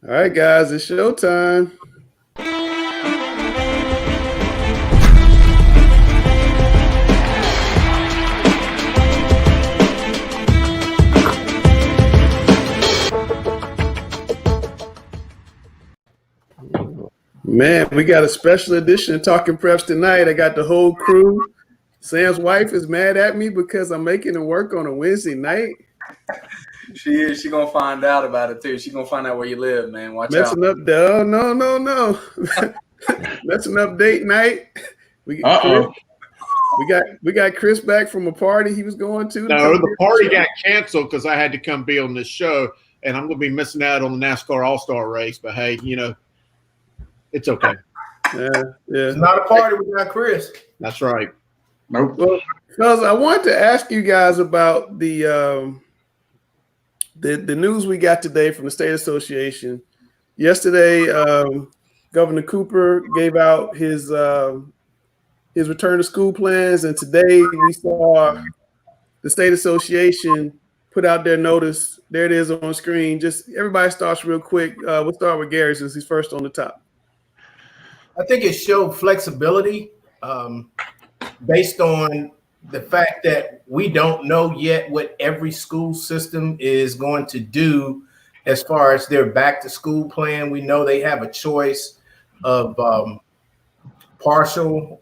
All right, guys, it's showtime. Man, we got a special edition of Talking Preps tonight. I got the whole crew. Sam's wife is mad at me because I'm making her work on a Wednesday night. She is. She gonna find out about it too. She gonna find out where you live, man. Watch Messing out. up, no. Messing up date night. We got Chris back from a party he was going to. No, the party got canceled because I had to come be on this show, and I'm going to be missing out on the NASCAR AllStar race. But hey, it's okay. Yeah. It's not a party without Chris. That's right. Nope. Well, fellas, I wanted to ask you guys about the news we got today from the State Association. Yesterday, Governor Cooper gave out his return to school plans, and today we saw the State Association put out their notice. There it is on screen. Just everybody starts real quick. We'll start with Gary since he's first on the top. I think it showed flexibility based on the fact that we don't know yet what every school system is going to do as far as their back to school plan. We know they have a choice of partial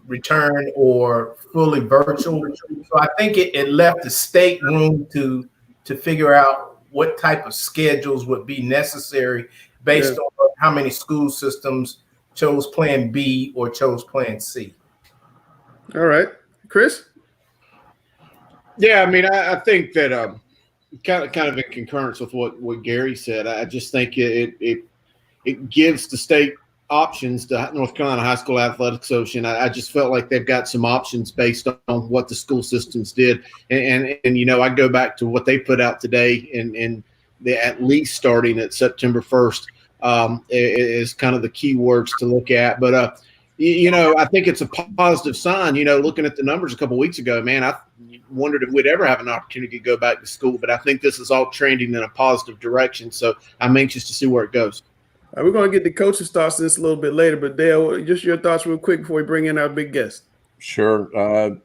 return or fully virtual. So I think it left the state room to figure out what type of schedules would be necessary based on how many school systems chose Plan B or chose Plan C. All right, Chris. Yeah, I mean, I think that kind of in concurrence with what Gary said. I just think it gives the state options to North Carolina High School Athletic Association. I just felt like they've got some options based on what the school systems did, and I go back to what they put out today, and they at least starting at September 1st is kind of the key words to look at. But I think it's a positive sign. Looking at the numbers a couple of weeks ago, man, I wondered if we'd ever have an opportunity to go back to school. But I think this is all trending in a positive direction. So I'm anxious to see where it goes. All right, we're going to get the coach's thoughts on this a little bit later. But Dale, just your thoughts real quick before we bring in our big guest. Sure. I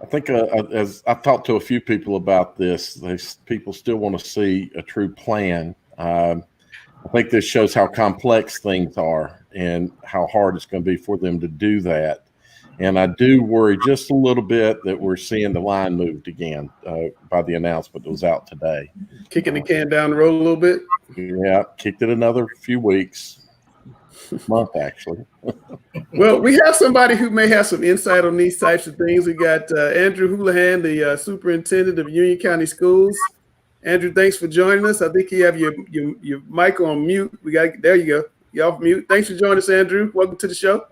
think as I've talked to a few people about this, people still want to see a true plan. I think this shows how complex things are and how hard it's going to be for them to do that. And I do worry just a little bit that we're seeing the line moved again by the announcement that was out today. Kicking the can down the road a little bit? Yeah, kicked it another few weeks, month actually. Well, we have somebody who may have some insight on these types of things. We got Andrew Houlihan, the superintendent of Union County Schools. Andrew, thanks for joining us. I think you have your mic on mute. There you go. You're off mute. Thanks for joining us, Andrew. Welcome to the show.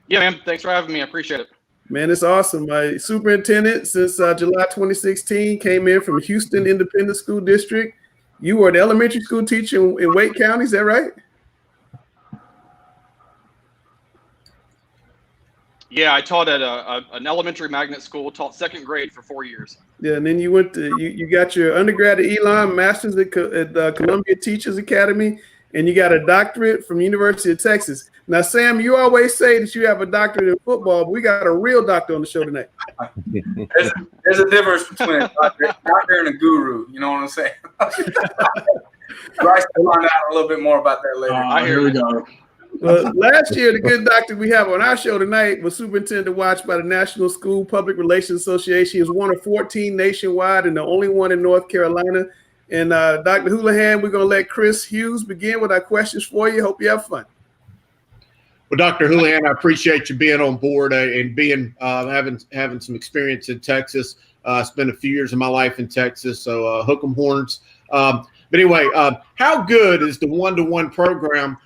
Yeah, man. Thanks for having me. I appreciate it. Man, it's awesome. My superintendent since July 2016 came in from Houston Independent School District. You were an elementary school teacher in Wake County. Is that right? Yeah, I taught at an elementary magnet school, taught second grade for 4 years. Yeah, and then you went to you got your undergrad at Elon, master's at Columbia Teachers Academy, and you got a doctorate from University of Texas. Now, Sam, you always say that you have a doctorate in football, but we got a real doctor on the show tonight. There's a difference between a doctor and a guru. You know what I'm saying? Bryce will find out a little bit more about that later. Here we go. Well, last year, the good doctor we have on our show tonight was Superintendent Watch by the National School Public Relations Association. He was one of 14 nationwide and the only one in North Carolina. And Dr. Houlihan, we're going to let Chris Hughes begin with our questions for you. Hope you have fun. Well, Dr. Houlihan, I appreciate you being on board and being having some experience in Texas. Spent a few years of my life in Texas, so hook 'em horns. But anyway, how good is the one-to-one program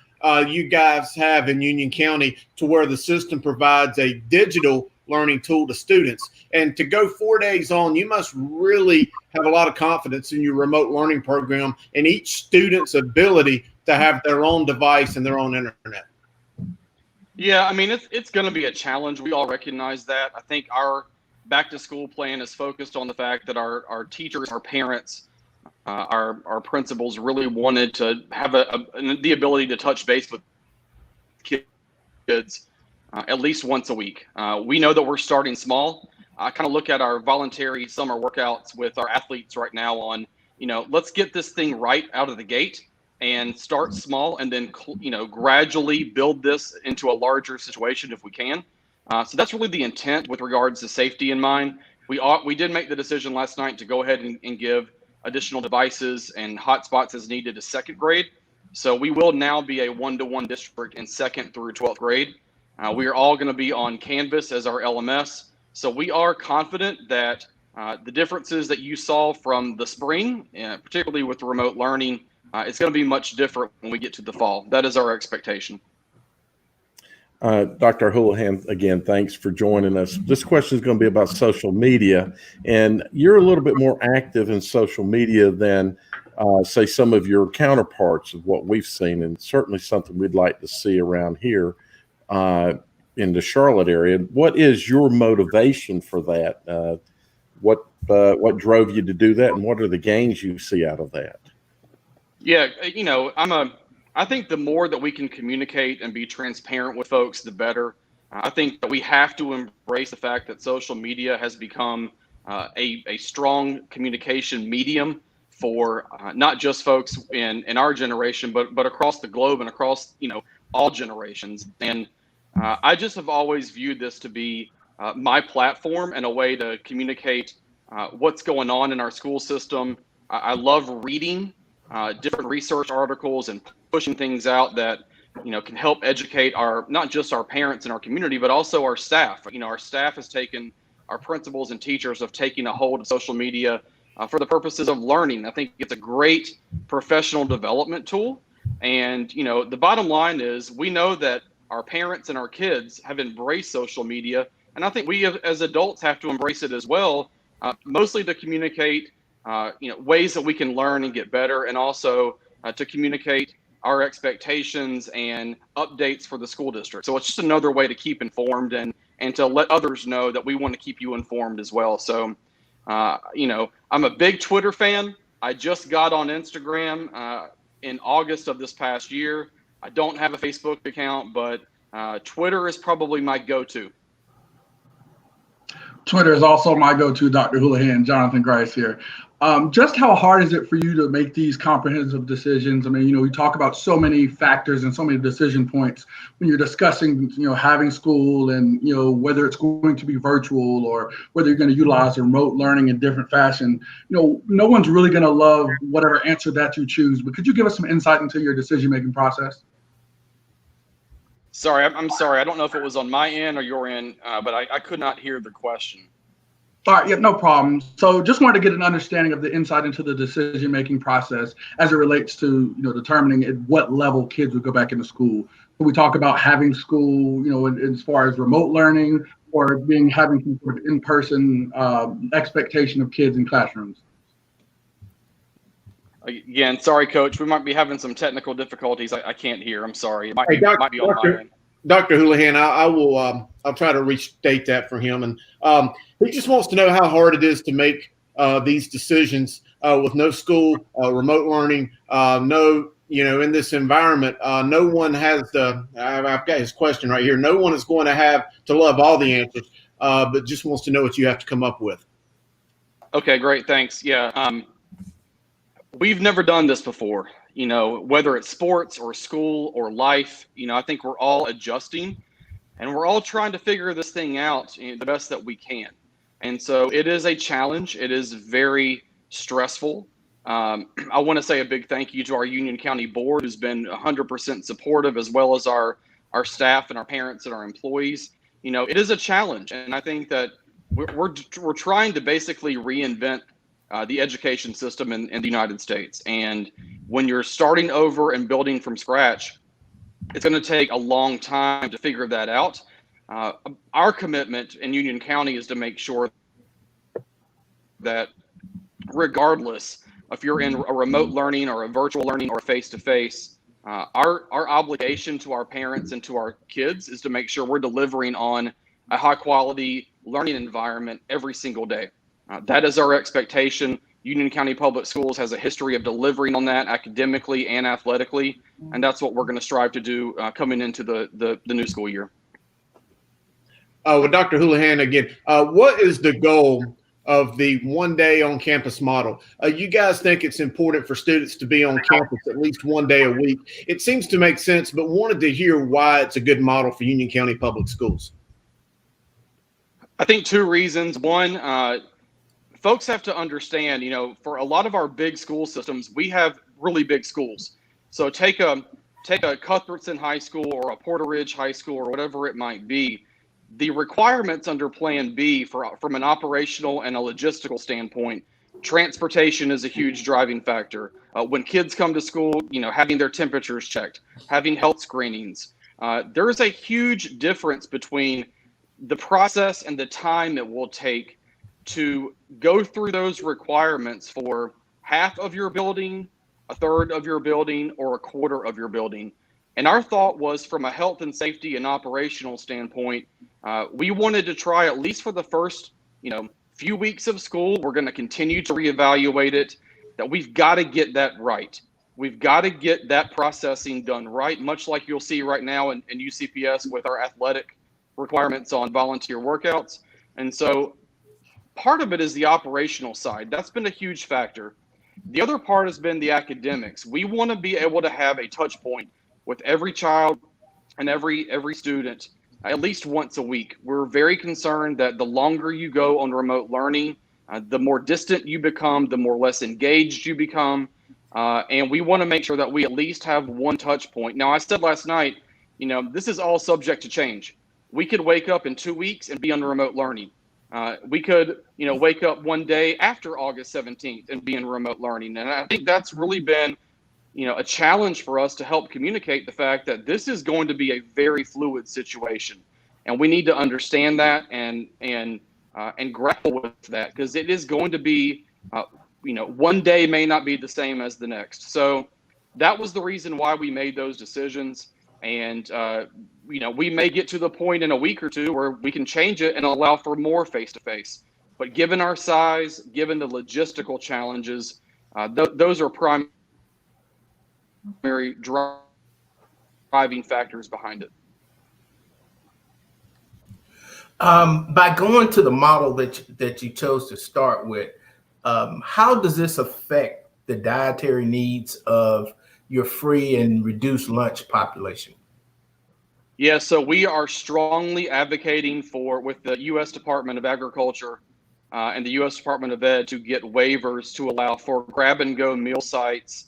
you guys have in Union County to where the system provides a digital learning tool to students? And to go 4 days on, you must really have a lot of confidence in your remote learning program and each student's ability to have their own device and their own internet. Yeah, I mean, it's going to be a challenge. We all recognize that. I think our back to school plan is focused on the fact that our teachers, our parents our principals really wanted to have the ability to touch base with kids at least once a week. We know that we're starting small. I kind of look at our voluntary summer workouts with our athletes right now on, let's get this thing right out of the gate and start small, and then, gradually build this into a larger situation if we can. So that's really the intent with regards to safety in mind. We did make the decision last night to go ahead and give additional devices and hotspots as needed to second grade. So we will now be a 1-to-1 district in 2nd through 12th grade. We are all going to be on Canvas as our LMS. So we are confident that the differences that you saw from the spring, particularly with the remote learning, it's going to be much different when we get to the fall. That is our expectation. Dr. Houlihan, again, thanks for joining us. This question is going to be about social media, and you're a little bit more active in social media than, say, some of your counterparts of what we've seen, and certainly something we'd like to see around here in the Charlotte area. What is your motivation for that? What drove you to do that, and what are the gains you see out of that? Yeah, I think the more that we can communicate and be transparent with folks, the better. I think that we have to embrace the fact that social media has become a strong communication medium for not just folks in our generation, but across the globe and across all generations. And I just have always viewed this to be my platform and a way to communicate what's going on in our school system. I love reading different research articles and pushing things out that can help educate not just our parents and our community, but also our staff. Our staff has taken, our principals and teachers have taken a hold of social media for the purposes of learning. I think it's a great professional development tool. And the bottom line is we know that our parents and our kids have embraced social media, and I think we as adults have to embrace it as well, mostly to communicate ways that we can learn and get better, and also to communicate our expectations and updates for the school district. So it's just another way to keep informed and to let others know that we want to keep you informed as well. So, I'm a big Twitter fan. I just got on Instagram in August of this past year. I don't have a Facebook account, but Twitter is probably my go-to. Twitter is also my go-to, Dr. Houlihan. Jonathan Grice here. Just how hard is it for you to make these comprehensive decisions? I mean, we talk about so many factors and so many decision points when you're discussing, having school and, whether it's going to be virtual or whether you're going to utilize remote learning in different fashion. No one's really going to love whatever answer that you choose, but could you give us some insight into your decision-making process? Sorry, I'm sorry. I don't know if it was on my end or your end, but I could not hear the question. All right, yeah, no problem. So just wanted to get an understanding of the insight into the decision-making process as it relates to, determining at what level kids would go back into school. So we talk about having school, as far as remote learning or having some sort of in-person expectation of kids in classrooms. Again, sorry, Coach. We might be having some technical difficulties. I can't hear. I'm sorry. It might be on my end. Dr. Houlihan, I'll try to restate that for him. And he just wants to know how hard it is to make these decisions with no school, remote learning, in this environment. No one has I've got his question right here. No one is going to have to love all the answers, but just wants to know what you have to come up with. Okay, great. Thanks. Yeah. We've never done this before, whether it's sports or school or life. I think we're all adjusting and we're all trying to figure this thing out the best that we can. And so it is a challenge. It is very stressful. I want to say a big thank you to our Union County board, who's been 100% supportive, as well as our staff and our parents and our employees. It is a challenge. And I think that we're trying to basically reinvent the education system in the United States. And when you're starting over and building from scratch, it's going to take a long time to figure that out. Our commitment in Union County is to make sure that regardless if you're in a remote learning or a virtual learning or face-to-face, our obligation to our parents and to our kids is to make sure we're delivering on a high quality learning environment every single day. That is our expectation. Union County Public Schools has a history of delivering on that academically and athletically, and that's what we're going to strive to do coming into the new school year. With Dr. Houlihan again, what is the goal of the one-day on-campus model? You guys think it's important for students to be on campus at least one day a week. It seems to make sense, but wanted to hear why it's a good model for Union County Public Schools. I think two reasons. One, folks have to understand, for a lot of our big school systems, we have really big schools. So take a Cuthbertson High School or a Porter Ridge High School or whatever it might be. The requirements under Plan B from an operational and a logistical standpoint, transportation is a huge driving factor. When kids come to school, having their temperatures checked, having health screenings, there is a huge difference between the process and the time it will take to go through those requirements for half of your building, a third of your building, or a quarter of your building. And our thought was, from a health and safety and operational standpoint, we wanted to try, at least for the first, few weeks of school, we're going to continue to reevaluate it, that we've got to get that right. We've got to get that processing done right, much like you'll see right now in UCPS with our athletic requirements on volunteer workouts. And so part of it is the operational side. That's been a huge factor. The other part has been the academics. We want to be able to have a touch point with every child and every student at least once a week. We're very concerned that the longer you go on remote learning, the more distant you become, the more less engaged you become. And we want to make sure that we at least have one touch point. Now, I said last night, this is all subject to change. We could wake up in 2 weeks and be on remote learning. We could, wake up one day after August 17th and be in remote learning. And I think that's really been, a challenge for us to help communicate the fact that this is going to be a very fluid situation. And we need to understand that and grapple with that, because it is going to be, one day may not be the same as the next. So that was the reason why we made those decisions. And, we may get to the point in a week or two where we can change it and allow for more face-to-face. But given our size, given the logistical challenges, those are primary driving factors behind it. By going to the model that you chose to start with, how does this affect the dietary needs of your free and reduced lunch population? Yeah, so we are strongly advocating with the U.S. Department of Agriculture and the U.S. Department of Ed to get waivers to allow for grab-and-go meal sites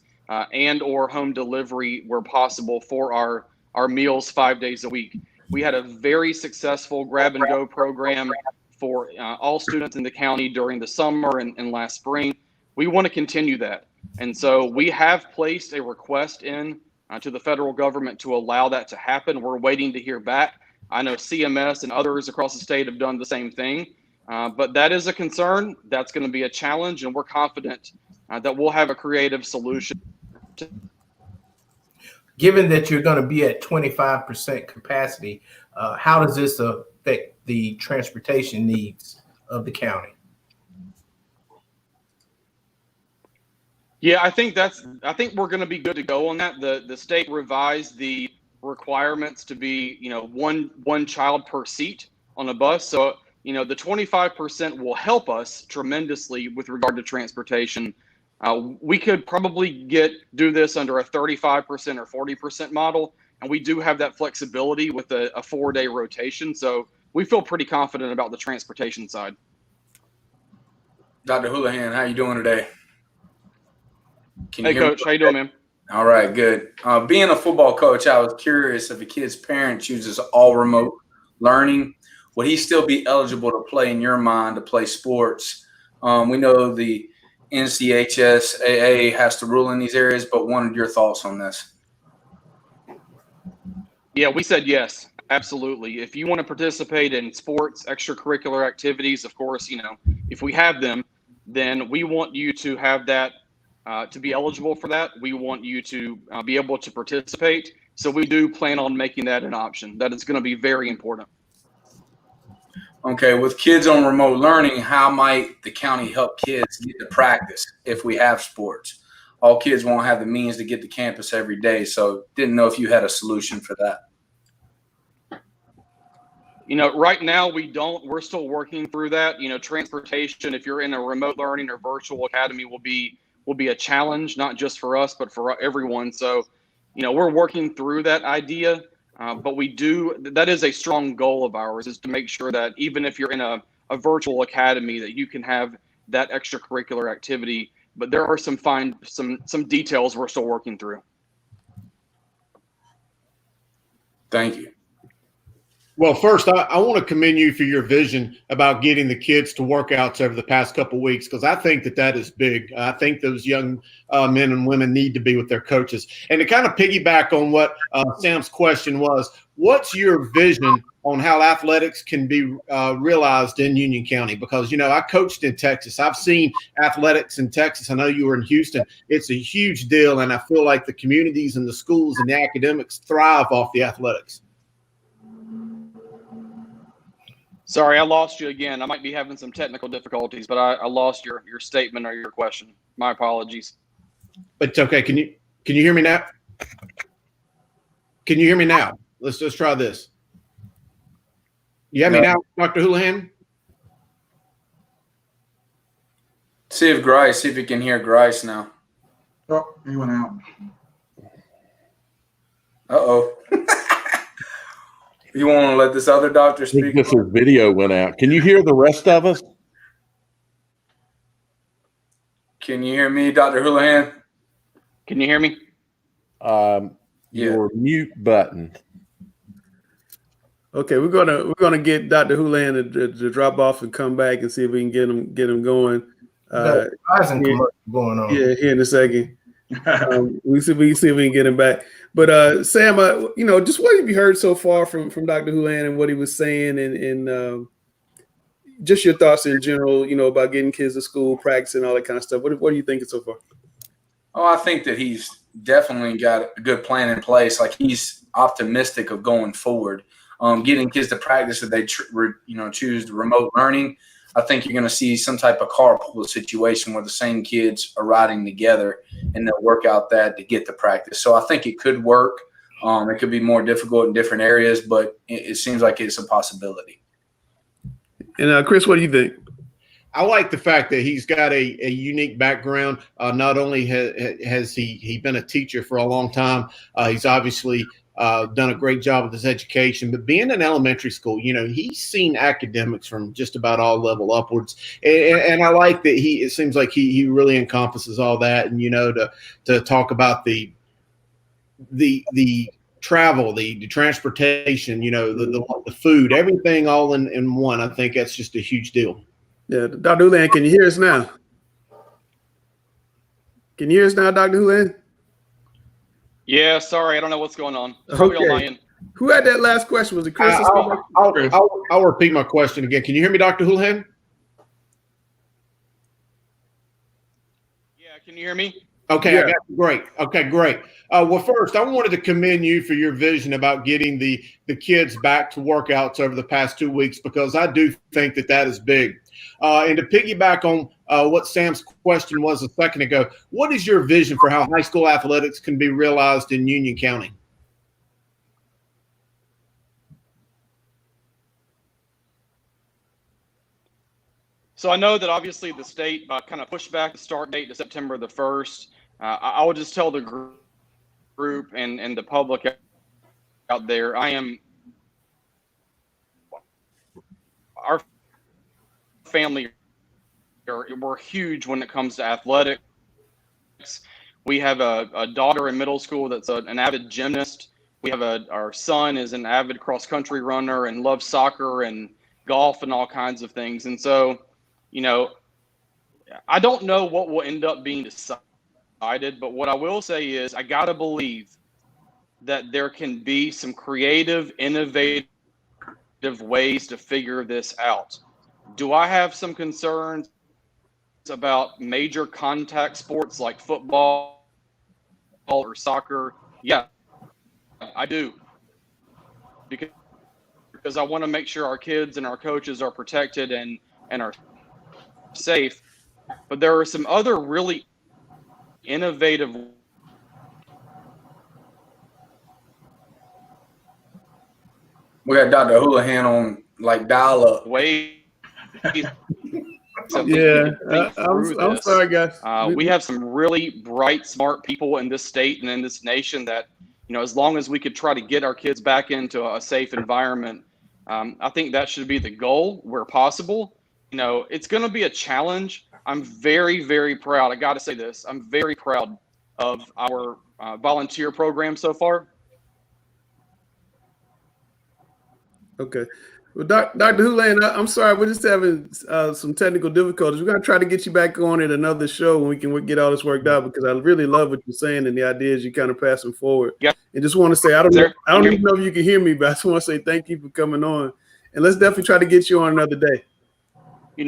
and or home delivery where possible for our meals 5 days a week. We had a very successful grab-and-go program for all students in the county during the summer and last spring. We want to continue that. And so we have placed a request in to the federal government to allow that to happen. We're waiting to hear back. I know CMS and others across the state have done the same thing, but that is a concern. That's going to be a challenge, and we're confident that we'll have a creative solution. Given that you're going to be at 25% capacity, how does this affect the transportation needs of the county? Yeah, I think we're going to be good to go on that. The state revised the requirements to be, one child per seat on a bus. So, the 25% will help us tremendously with regard to transportation. We could probably do this under a 35% or 40% model, and we do have that flexibility with a 4-day rotation. So we feel pretty confident about the transportation side. Dr. Houlihan, how you doing today? Hey, Coach, how you doing, man? All right, good. Being a football coach, I was curious, if a kid's parent chooses all remote learning, would he still be eligible to play, in your mind, to play sports? We know the NCHSAA has to rule in these areas, but wanted your thoughts on this. Yeah, we said yes, absolutely. If you want to participate in sports, extracurricular activities, of course, if we have them, then we want you to have that, to be eligible for that. We want you to be able to participate. So we do plan on making that an option. That is going to be very important. Okay, with kids on remote learning, how might the county help kids get to practice if we have sports? All kids won't have the means to get to campus every day, so didn't know if you had a solution for that. Right now we don't. We're still working through that. Transportation, if you're in a remote learning or virtual academy, will be a challenge, not just for us, but for everyone. So, we're working through that idea. But that is a strong goal of ours, is to make sure that even if you're in a virtual academy, that you can have that extracurricular activity. But there are some details we're still working through. Thank you. Well, first, I want to commend you for your vision about getting the kids to workouts over the past couple of weeks, because I think that is big. I think those young men and women need to be with their coaches. And to kind of piggyback on what Sam's question was, what's your vision on how athletics can be realized in Union County? Because, I coached in Texas. I've seen athletics in Texas. I know you were in Houston. It's a huge deal, and I feel like the communities and the schools and the academics thrive off the athletics. Sorry, I lost you again. I might be having some technical difficulties, but I lost your statement or your question. My apologies. But it's okay. Can you hear me now? Can you hear me now? Let's just try this. You have me now, Dr. Houlihan? See if you can hear Grice now. Oh, he went out. Uh-oh. You want to let this other doctor I think speak? this video went out. Can you hear the rest of us? Can you hear me, Dr. Houlihan? Can you hear me? Your mute button. Okay, we're gonna get Dr. Houlihan to drop off and come back and see if we can get him going. Commercial going on. Yeah, here in a second. We see if we can get him back. But Sam, just what have you heard so far from Dr. Houlihan and what he was saying, and just your thoughts in general, about getting kids to school, practicing, all that kind of stuff. What are you thinking so far? Oh, I think that he's definitely got a good plan in place. Like, he's optimistic of going forward, getting kids to practice if they choose remote learning. I think you're going to see some type of carpool situation where the same kids are riding together, and they'll work out that to get to practice. So I think it could work. It could be more difficult in different areas, but it seems like it's a possibility. And Chris, what do you think? I like the fact that he's got a unique background. Not only has he been a teacher for a long time, he's obviously done a great job with his education, but being in elementary school, he's seen academics from just about all level upwards. And I like that it seems like he really encompasses all that. And, to talk about the travel, the transportation, the food, everything all in one. I think that's just a huge deal. Yeah, Dr. Houlihan, can you hear us now? Can you hear us now, Dr. Houlihan? Yeah, sorry, I don't know what's going on. Okay. Who had that last question? Was it Chris? I'll repeat my question again. Can you hear me, Dr. Houlihan? Yeah, can you hear me? Okay, Yeah. I got you. Great. Okay, great. Well, first, I wanted to commend you for your vision about getting the kids back to workouts over the past 2 weeks, because I do think that is big. And to piggyback on what Sam's question was a second ago, what is your vision for how high school athletics can be realized in Union County? So I know that obviously the state kind of pushed back the start date to September the 1st. I would just tell the group and the public out there, our family, we're huge when it comes to athletics. We have a daughter in middle school that's an avid gymnast. We have our son is an avid cross country runner and loves soccer and golf and all kinds of things. And so, I don't know what will end up being decided, but what I will say is I got to believe that there can be some creative, innovative ways to figure this out. Do I have some concerns about major contact sports like football or soccer? Yeah, I do. Because because I want to make sure our kids and our coaches are protected and are safe. But there are some other really innovative We got Dr. Houlihan on like dial up. ways. I'm sorry, guys. We have some really bright, smart people in this state and in this nation that, as long as we could try to get our kids back into a safe environment, I think that should be the goal where possible. It's going to be a challenge. I'm very, very proud. I got to say this. I'm very proud of our volunteer program so far. Okay. Well, Dr. Houlihan, I'm sorry. We're just having some technical difficulties. We're going to try to get you back on at another show when we can get all this worked out, because I really love what you're saying and the ideas you kind of passing forward. Yeah. And just want to say, I don't even know if you can hear me, but I just want to say thank you for coming on. And let's definitely try to get you on another day.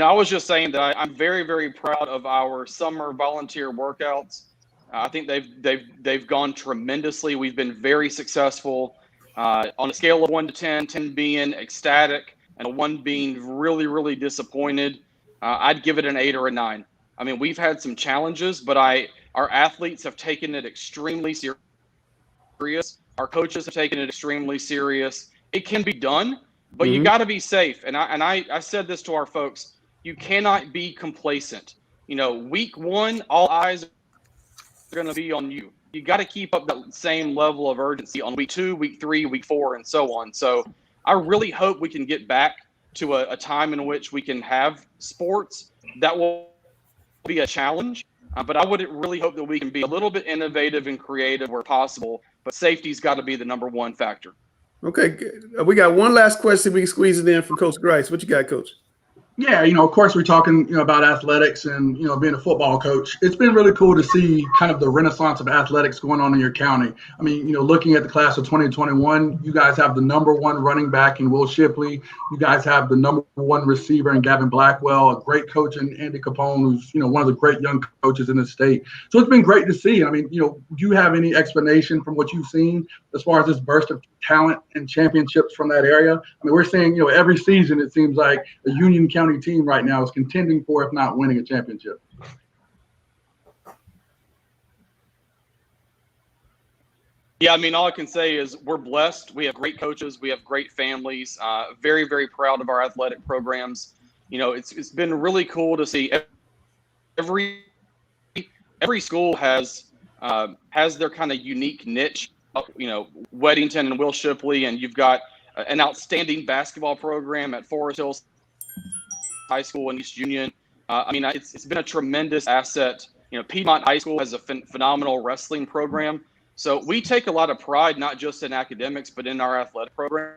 I was just saying that I'm very, very proud of our summer volunteer workouts. I think they've gone tremendously. We've been very successful. On a scale of 1 to 10, 10 being ecstatic and a 1 being really, really disappointed, I'd give it an 8 or a 9. I mean, we've had some challenges, but our athletes have taken it extremely serious. Our coaches have taken it extremely serious. It can be done, but you got to be safe. And I said this to our folks: you cannot be complacent. Week 1, all eyes are going to be on you. You got to keep up that same level of urgency on week 2, week 3, week 4, and so on. So I really hope we can get back to a time in which we can have sports. That will be a challenge, but I would really hope that we can be a little bit innovative and creative where possible. But safety's got to be the number 1 factor. Okay. We got one last question. We can squeeze it in from Coach Grice. What you got, Coach? Yeah, of course, we're talking, about athletics and, being a football coach. It's been really cool to see kind of the renaissance of athletics going on in your county. I mean, looking at the class of 2021, you guys have the number 1 running back in Will Shipley. You guys have the number 1 receiver in Gavin Blackwell, a great coach in Andy Capone, who's, one of the great young coaches in the state. So it's been great to see. I mean, do you have any explanation from what you've seen as far as this burst of talent and championships from that area? I mean, we're seeing, every season it seems like a Union County team right now is contending for, if not winning, a championship. Yeah, I mean, all I can say is we're blessed. We have great coaches. We have great families. Very, very proud of our athletic programs. It's been really cool to see every school has their kind of unique niche. Weddington and Will Shipley, and you've got an outstanding basketball program at Forest Hills High School in East Union. I mean, it's been a tremendous asset. Piedmont High School has a phenomenal wrestling program. So we take a lot of pride, not just in academics, but in our athletic program.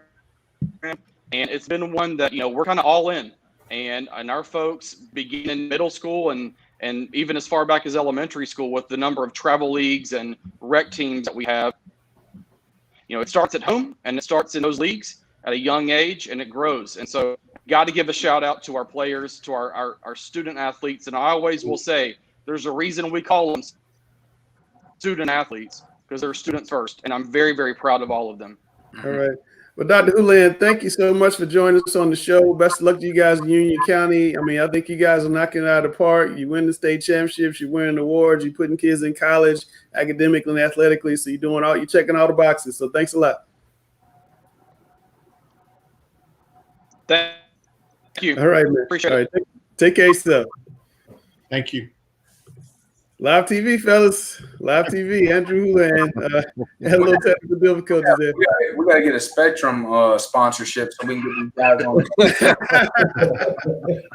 And it's been one that, we're kind of all in. And our folks begin in middle school and even as far back as elementary school with the number of travel leagues and rec teams that we have. It starts at home and it starts in those leagues at a young age, and it grows. And so got to give a shout out to our players, to our student athletes. And I always will say there's a reason we call them student athletes, because they're students first. And I'm very, very proud of all of them. All right. Well, Dr. Houlihan, thank you so much for joining us on the show. Best of luck to you guys in Union County. I mean, I think you guys are knocking it out of the park. You win the state championships, you're winning awards, you're putting kids in college academically and athletically. So you're checking all the boxes. So thanks a lot. Thank you. All right, man. Appreciate it. Take care of yourself. Thank you. Live TV, fellas. Live TV. Andrew Houlihan. Had a little technical difficulties there. We got to get a Spectrum sponsorship so we can get these guys on.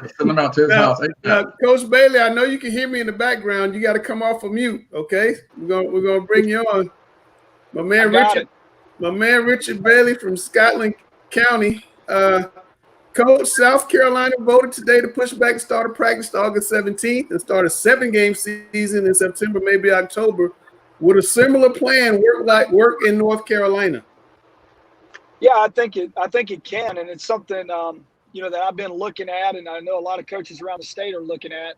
Send them out to his house. Coach Bailey, I know you can hear me in the background. You got to come off of mute, okay? We're gonna bring you on. My man Richard Bailey from Scotland County. Coach, South Carolina voted today to push back the start of practice to August 17th and start a 7-game season in September, maybe October. Would a similar plan work in North Carolina? Yeah, I think it can, and it's something that I've been looking at, and I know a lot of coaches around the state are looking at.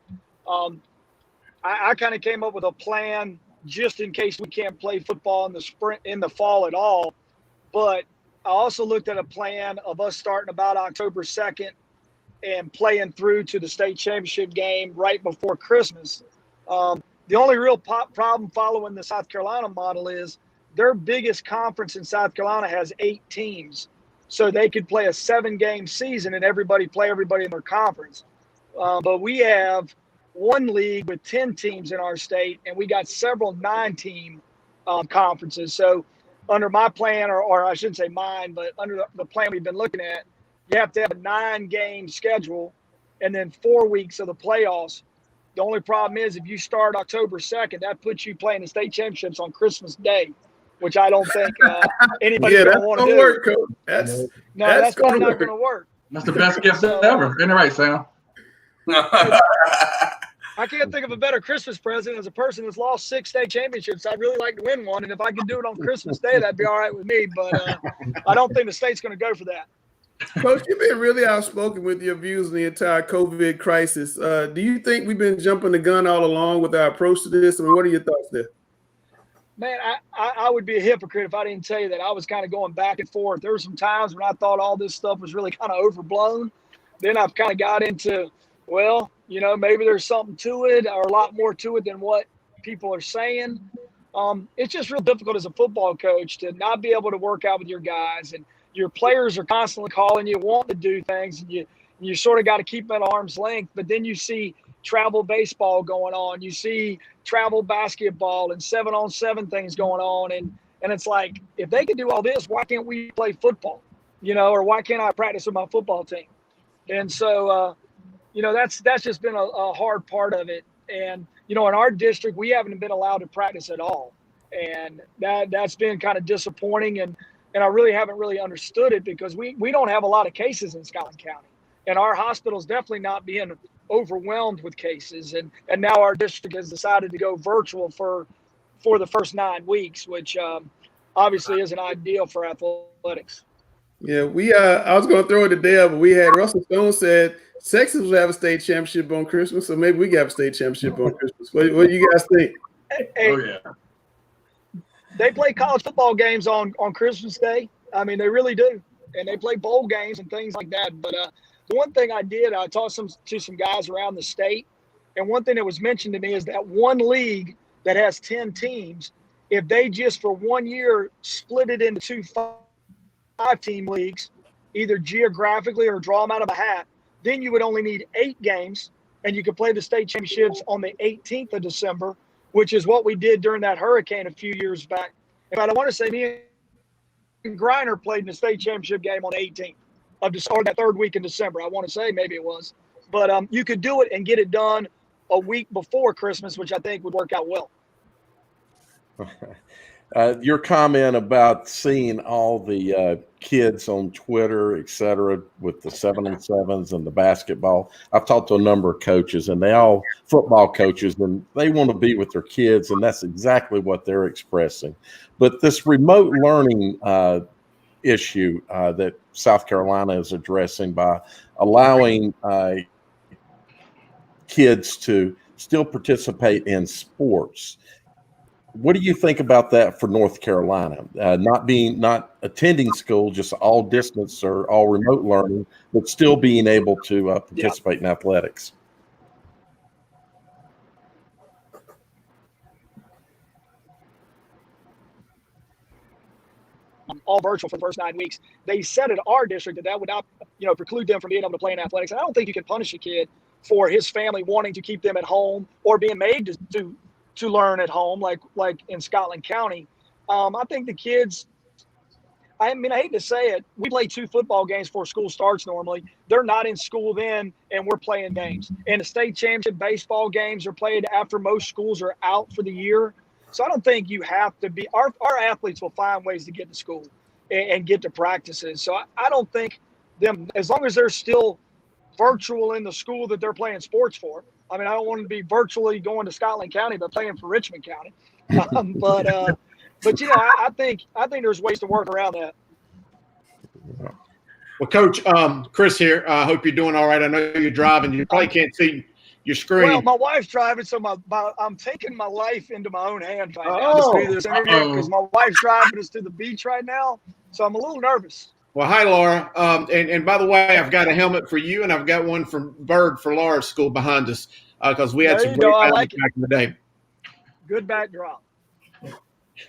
I kind of came up with a plan just in case we can't play football in the fall at all. But I also looked at a plan of us starting about October 2nd and playing through to the state championship game right before Christmas. The only real problem following the South Carolina model is their biggest conference in South Carolina has 8 teams. So they could play a 7-game season and everybody in their conference. But we have one league with 10 teams in our state, and we got several 9-team conferences. So under my plan, or I shouldn't say mine, but under the plan we've been looking at, you have to have a 9-game schedule and then 4 weeks of the playoffs. The only problem is if you start October 2nd, that puts you playing the state championships on Christmas Day, which I don't think anybody's going to want to do. Work, Coach. That's probably not going to work. That's the best gift ever. Ain't it right, Sam? I can't think of a better Christmas present as a person that's lost 6 state championships. I'd really like to win one, and if I could do it on Christmas Day, that'd be all right with me. But I don't think the state's going to go for that. Coach, you've been really outspoken with your views on the entire COVID crisis. Do you think we've been jumping the gun all along with our approach to this? I mean, what are your thoughts there? Man, I would be a hypocrite if I didn't tell you that I was kind of going back and forth. There were some times when I thought all this stuff was really kind of overblown. Then I've kind of got into, well, maybe there's something to it or a lot more to it than what people are saying. It's just real difficult as a football coach to not be able to work out with your guys, and your players are constantly calling you, want to do things, and you sort of got to keep them at arm's length. But then you see travel baseball going on, you see travel basketball and 7-on-7 things going on, and it's like, if they can do all this, why can't we play football? Or why can't I practice with my football team? And so that's just been a hard part of it. And in our district, we haven't been allowed to practice at all, and that's been kind of disappointing. And I really haven't understood it because we don't have a lot of cases in Scotland County, and our hospital's definitely not being overwhelmed with cases. And now our district has decided to go virtual for the first 9 weeks, which obviously isn't ideal for athletics. Yeah, I was going to throw it to Dale, but we had Russell Stone said Texas will have a state championship on Christmas, so maybe we can have a state championship on Christmas. What do you guys think? Oh, yeah. They play college football games on Christmas Day. I mean, they really do. And they play bowl games and things like that. But the one thing I talked to some guys around the state, and one thing that was mentioned to me is that one league that has 10 teams, if they just for 1 year split it into 2 5-team leagues, either geographically or draw them out of a hat, then you would only need 8 games, and you could play the state championships on the 18th of December, which is what we did during that hurricane a few years back. In fact, I want to say me and Griner played in the state championship game on the 18th of December, or that 3rd week in December. I want to say maybe it was. But you could do it and get it done a week before Christmas, which I think would work out well. Your comment about seeing all the kids on Twitter, et cetera, with the 7-on-7s and the basketball. I've talked to a number of coaches, and they all football coaches, and they want to be with their kids, and that's exactly what they're expressing. But this remote learning issue that South Carolina is addressing by allowing kids to still participate in sports. What do you think about that for North Carolina? Not attending school, just all distance or all remote learning, but still being able to participate in athletics. All virtual for the first 9 weeks. They said at our district that would not, preclude them from being able to play in athletics. And I don't think you can punish a kid for his family wanting to keep them at home or being made to learn at home, like in Scotland County. I think the kids, I hate to say it, we play 2 football games before school starts normally. They're not in school then, and we're playing games. And the state championship baseball games are played after most schools are out for the year. So I don't think you have to be – our athletes will find ways to get to school and get to practices. So I don't think them – as long as they're still virtual in the school that they're playing sports for. I mean, I don't want to be virtually going to Scotland County but playing for Richmond County. But I think there's ways to work around that. Well, Coach, Chris here. I hope you're doing all right. I know you're driving. You probably can't see your screen. Well, my wife's driving, so I'm taking my life into my own hands right now to do this interview because my wife's driving us to the beach right now. So I'm a little nervous. Well, hi, Laura. And by the way, I've got a helmet for you, and I've got one from Bird for Laura's school behind us because we had some great I battles like back in the day. Good backdrop.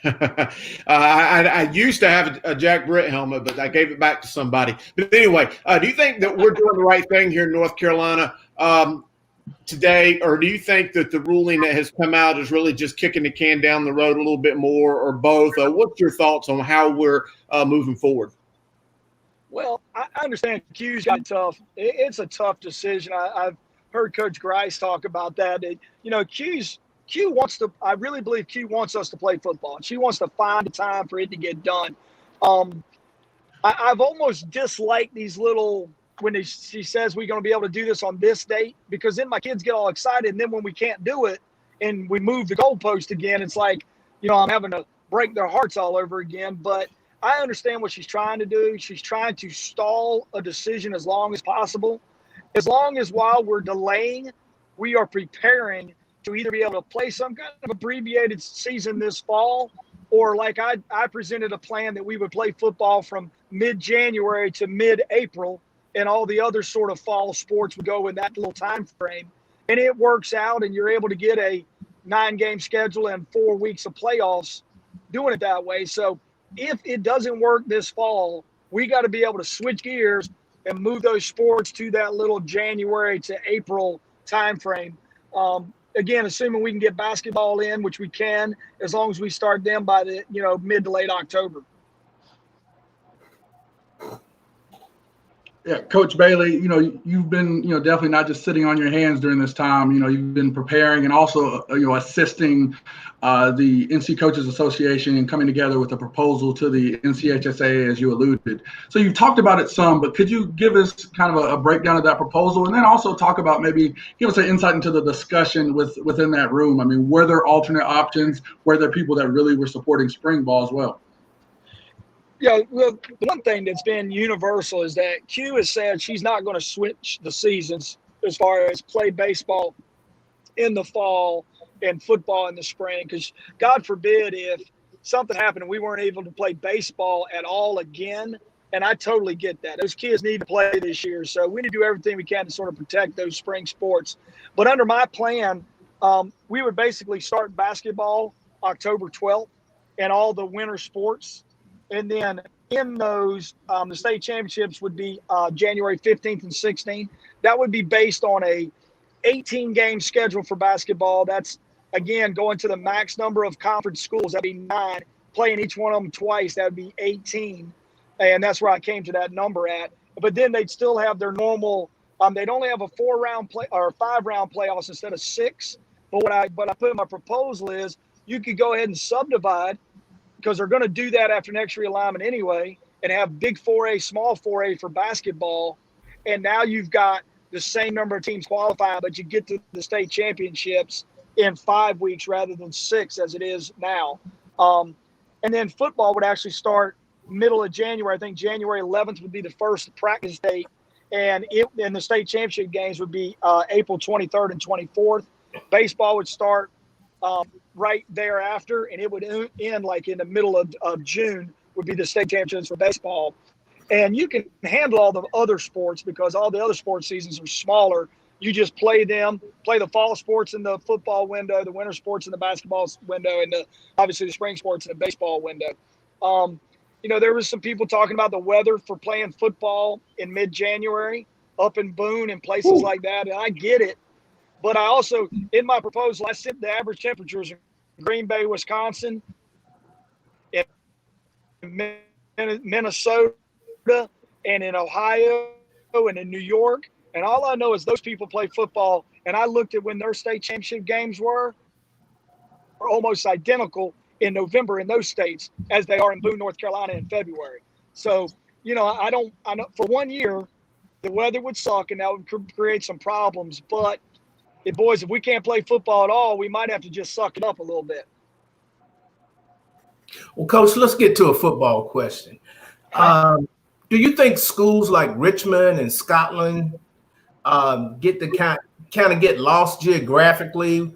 I used to have a Jack Britt helmet, but I gave it back to somebody. But anyway, do you think that we're doing the right thing here in North Carolina today, or do you think that the ruling that has come out is really just kicking the can down the road a little bit more, or both? What's your thoughts on how we're moving forward? Well, I understand Q's got tough. It's a tough decision. I've heard Coach Grice talk about that. Q wants to. I really believe Q wants us to play football. She wants to find a time for it to get done. I've almost disliked these little when she says we're going to be able to do this on this date, because then my kids get all excited, and then when we can't do it and we move the goalpost again, it's like, I'm having to break their hearts all over again. But I understand what she's trying to do. She's trying to stall a decision as long as possible. As long as while we're delaying, we are preparing to either be able to play some kind of abbreviated season this fall, or like I presented a plan that we would play football from mid-January to mid-April, and all the other sort of fall sports would go in that little time frame. And it works out, and you're able to get a 9-game schedule and 4 weeks of playoffs doing it that way. So if it doesn't work this fall, we got to be able to switch gears and move those sports to that little January to April time frame. Again, assuming we can get basketball in, which we can, as long as we start them by the mid to late October. Yeah, Coach Bailey, you've been, definitely not just sitting on your hands during this time. You've been preparing and also, assisting the NC Coaches Association and coming together with a proposal to the NCHSAA, as you alluded. So you've talked about it some, but could you give us kind of a breakdown of that proposal, and then also talk about give us an insight into the discussion within that room? I mean, were there alternate options? Were there people that really were supporting spring ball as well? Yeah, well, the one thing that's been universal is that Q has said she's not going to switch the seasons as far as play baseball in the fall and football in the spring, because God forbid if something happened and we weren't able to play baseball at all again. And I totally get that. Those kids need to play this year. So we need to do everything we can to sort of protect those spring sports. But under my plan, we would basically start basketball October 12th and all the winter sports. And then in those, the state championships would be January 15th and 16th. That would be based on a 18-game schedule for basketball. That's, again, going to the max number of conference schools. That'd be 9. Playing each one of them twice, that would be 18. And that's where I came to that number at. But then they'd still have their normal they'd only have a 4-round play or 5-round playoffs instead of 6. But what I put in my proposal is you could go ahead and subdivide, because they're going to do that after next realignment anyway, and have big 4A, small 4A for basketball. And now you've got the same number of teams qualifying, but you get to the state championships in 5 weeks rather than 6 as it is now. And then football would actually start middle of January. I think January 11th would be the first practice date. And the state championship games would be April 23rd and 24th. Baseball would start right thereafter, and it would end like in the middle of June would be the state championships for baseball. And you can handle all the other sports because all the other sports seasons are smaller. You just play the fall sports in the football window, the winter sports in the basketball window, and obviously the spring sports in the baseball window. There was some people talking about the weather for playing football in mid-January up in Boone and places like that, and I get it. But I also, in my proposal, I set the average temperatures in Green Bay, Wisconsin, in Minnesota, and in Ohio, and in New York. And all I know is those people play football. And I looked at when their state championship games were almost identical in November in those states as they are in Boone, North Carolina in February. So, I know for 1 year, the weather would suck and that would create some problems. But if we can't play football at all, we might have to just suck it up a little bit. Well, Coach, let's get to a football question. Do you think schools like Richmond and Scotland get to kind of get lost geographically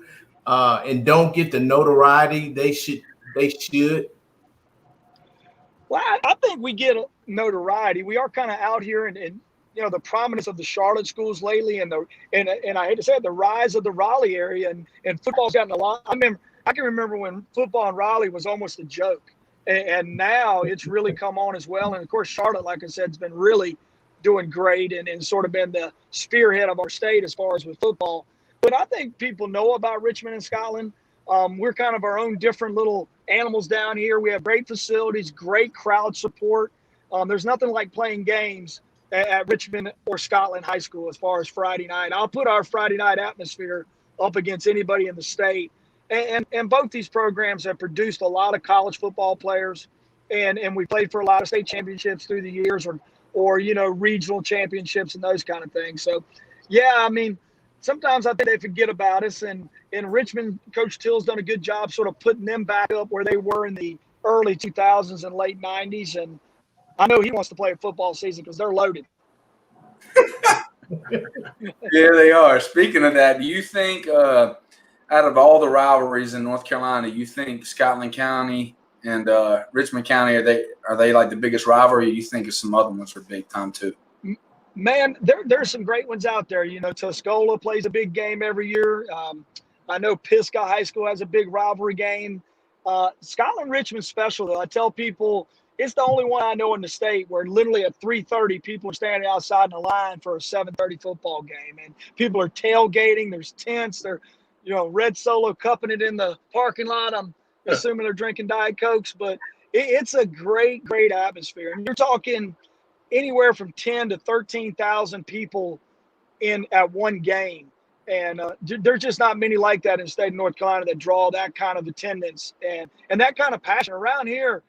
and don't get the notoriety they should? Well, I think we get notoriety. We are kind of out here and the prominence of the Charlotte schools lately, and I hate to say it, the rise of the Raleigh area, and football's gotten a lot. I can remember when football in Raleigh was almost a joke, and now it's really come on as well. And of course, Charlotte, like I said, has been really doing great and sort of been the spearhead of our state as far as with football. But I think people know about Richmond and Scotland. We're kind of our own different little animals down here. We have great facilities, great crowd support. There's nothing like playing games at Richmond or Scotland High School as far as Friday night. I'll put our Friday night atmosphere up against anybody in the state. And both these programs have produced a lot of college football players, and we played for a lot of state championships through the years or regional championships and those kind of things. So, yeah, I mean, sometimes I think they forget about us. And in Richmond, Coach Till's done a good job sort of putting them back up where they were in the early 2000s and late 90s. And I know he wants to play a football season because they're loaded. Yeah, they are. Speaking of that, do you think out of all the rivalries in North Carolina, you think Scotland County and Richmond County, are they like the biggest rivalry? Or you think of some other ones are big time too? Man, there's some great ones out there. Tuscola plays a big game every year. I know Pisgah High School has a big rivalry game. Scotland Richmond's special, though. I tell people it's the only one I know in the state where literally at 3:30 people are standing outside in a line for a 7:30 football game, and people are tailgating. There's tents. They're Red Solo cupping it in the parking lot. I'm assuming they're drinking Diet Cokes, but it's a great, great atmosphere. And you're talking anywhere from 10 to 13,000 people at one game. And there's just not many like that in the state of North Carolina that draw that kind of attendance and that kind of passion around here.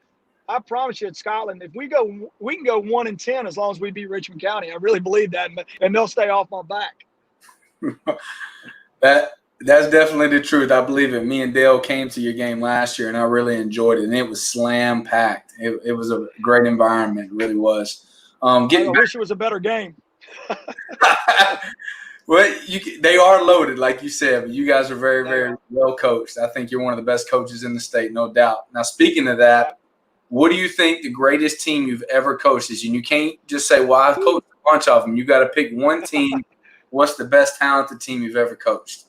I promise you at Scotland, if we can go 1-10 as long as we beat Richmond County. I really believe that, and they'll stay off my back. That's definitely the truth. I believe it. Me and Dale came to your game last year, and I really enjoyed it. And it was slam packed. It was a great environment. It really was. I wish it was a better game. Well, they are loaded, like you said, but you guys are very, very well coached. I think you're one of the best coaches in the state, no doubt. Now, speaking of that, what do you think the greatest team you've ever coached is? And you can't just say, well, I've coached a bunch of them. You got to pick one team. What's the best talented team you've ever coached?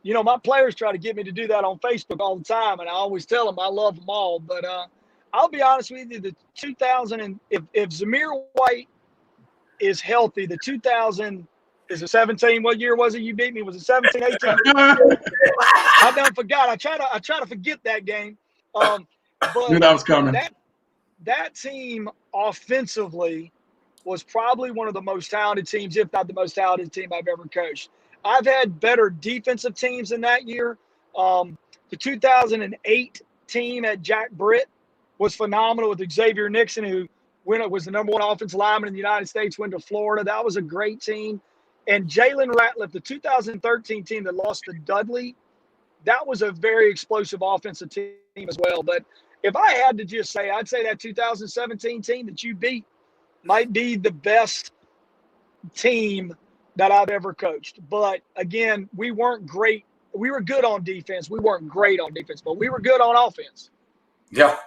My players try to get me to do that on Facebook all the time, and I always tell them I love them all. But I'll be honest with you, the 2000 and if Zamir White is healthy, the 2000 is a 17. What year was it you beat me? Was it 17, 18? I done forgot. I try to forget that game. But knew that was coming. That team offensively was probably one of the most talented teams, if not the most talented team I've ever coached. I've had better defensive teams than that year. The 2008 team at Jack Britt was phenomenal with Xavier Nixon, who was the number one offensive lineman in the United States, went to Florida. That was a great team. And Jalen Ratliff, the 2013 team that lost to Dudley, that was a very explosive offensive team as well. But if I had to just say, I'd say that 2017 team that you beat might be the best team that I've ever coached. But again, we weren't great. We were good on defense. We weren't great on defense, but we were good on offense. Yeah.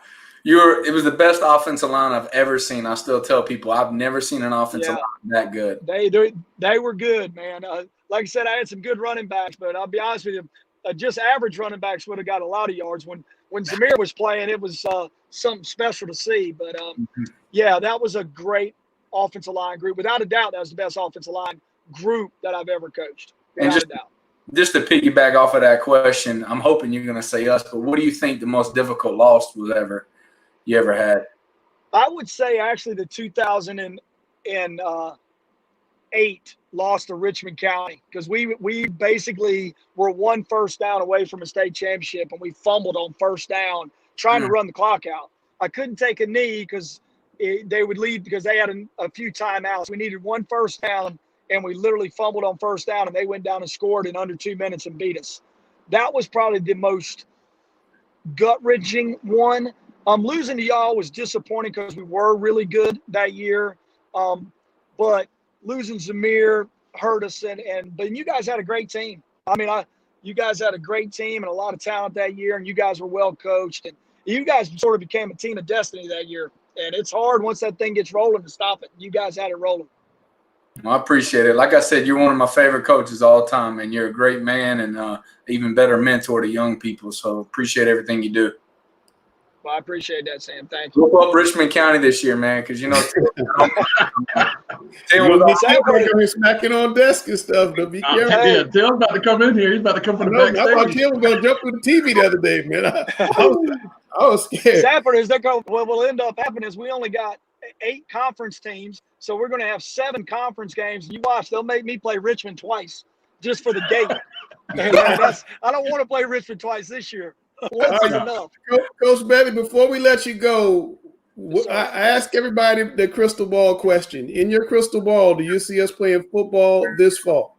It was the best offensive line I've ever seen. I still tell people I've never seen an offensive line that good. They were good, man. Like I said, I had some good running backs, but I'll be honest with you, just average running backs would have got a lot of yards. When Zamir was playing, it was something special to see. But, yeah, that was a great offensive line group. Without a doubt, that was the best offensive line group that I've ever coached. Without a doubt. Just to piggyback off of that question, I'm hoping you're going to say us, but what do you think the most difficult loss was you ever had? I would say actually the 2008 loss to Richmond County, because we basically were one first down away from a state championship, and we fumbled on first down trying to run the clock out. I couldn't take a knee because they would lead because they had a few timeouts. We needed one first down, and we literally fumbled on first down, and they went down and scored in under 2 minutes and beat us. That was probably the most gut-wrenching one. Losing to y'all was disappointing because we were really good that year. But losing Zamir hurt us, but you guys had a great team. I mean, you guys had a great team and a lot of talent that year, and you guys were well coached, and you guys sort of became a team of destiny that year. And it's hard once that thing gets rolling to stop it. You guys had it rolling. Well, I appreciate it. Like I said, you're one of my favorite coaches all the time, and you're a great man and even better mentor to young people. So appreciate everything you do. Well, I appreciate that, Sam. Thank you. Look up Richmond County this year, man, because You're smacking on desk and stuff. Though. Be careful. Yeah, Tayl's about to come in here. He's about to come from the I thought backstage. Taylor was going to jump through the TV the other day, man. I was scared. Sanford is what will end up happening is we only got 8 conference teams, so we're going to have 7 conference games. You watch, they'll make me play Richmond twice just for the gate. I don't want to play Richmond twice this year. Once is enough. Coach Bevy, before we let you go, I ask everybody the crystal ball question. In your crystal ball, do you see us playing football this fall?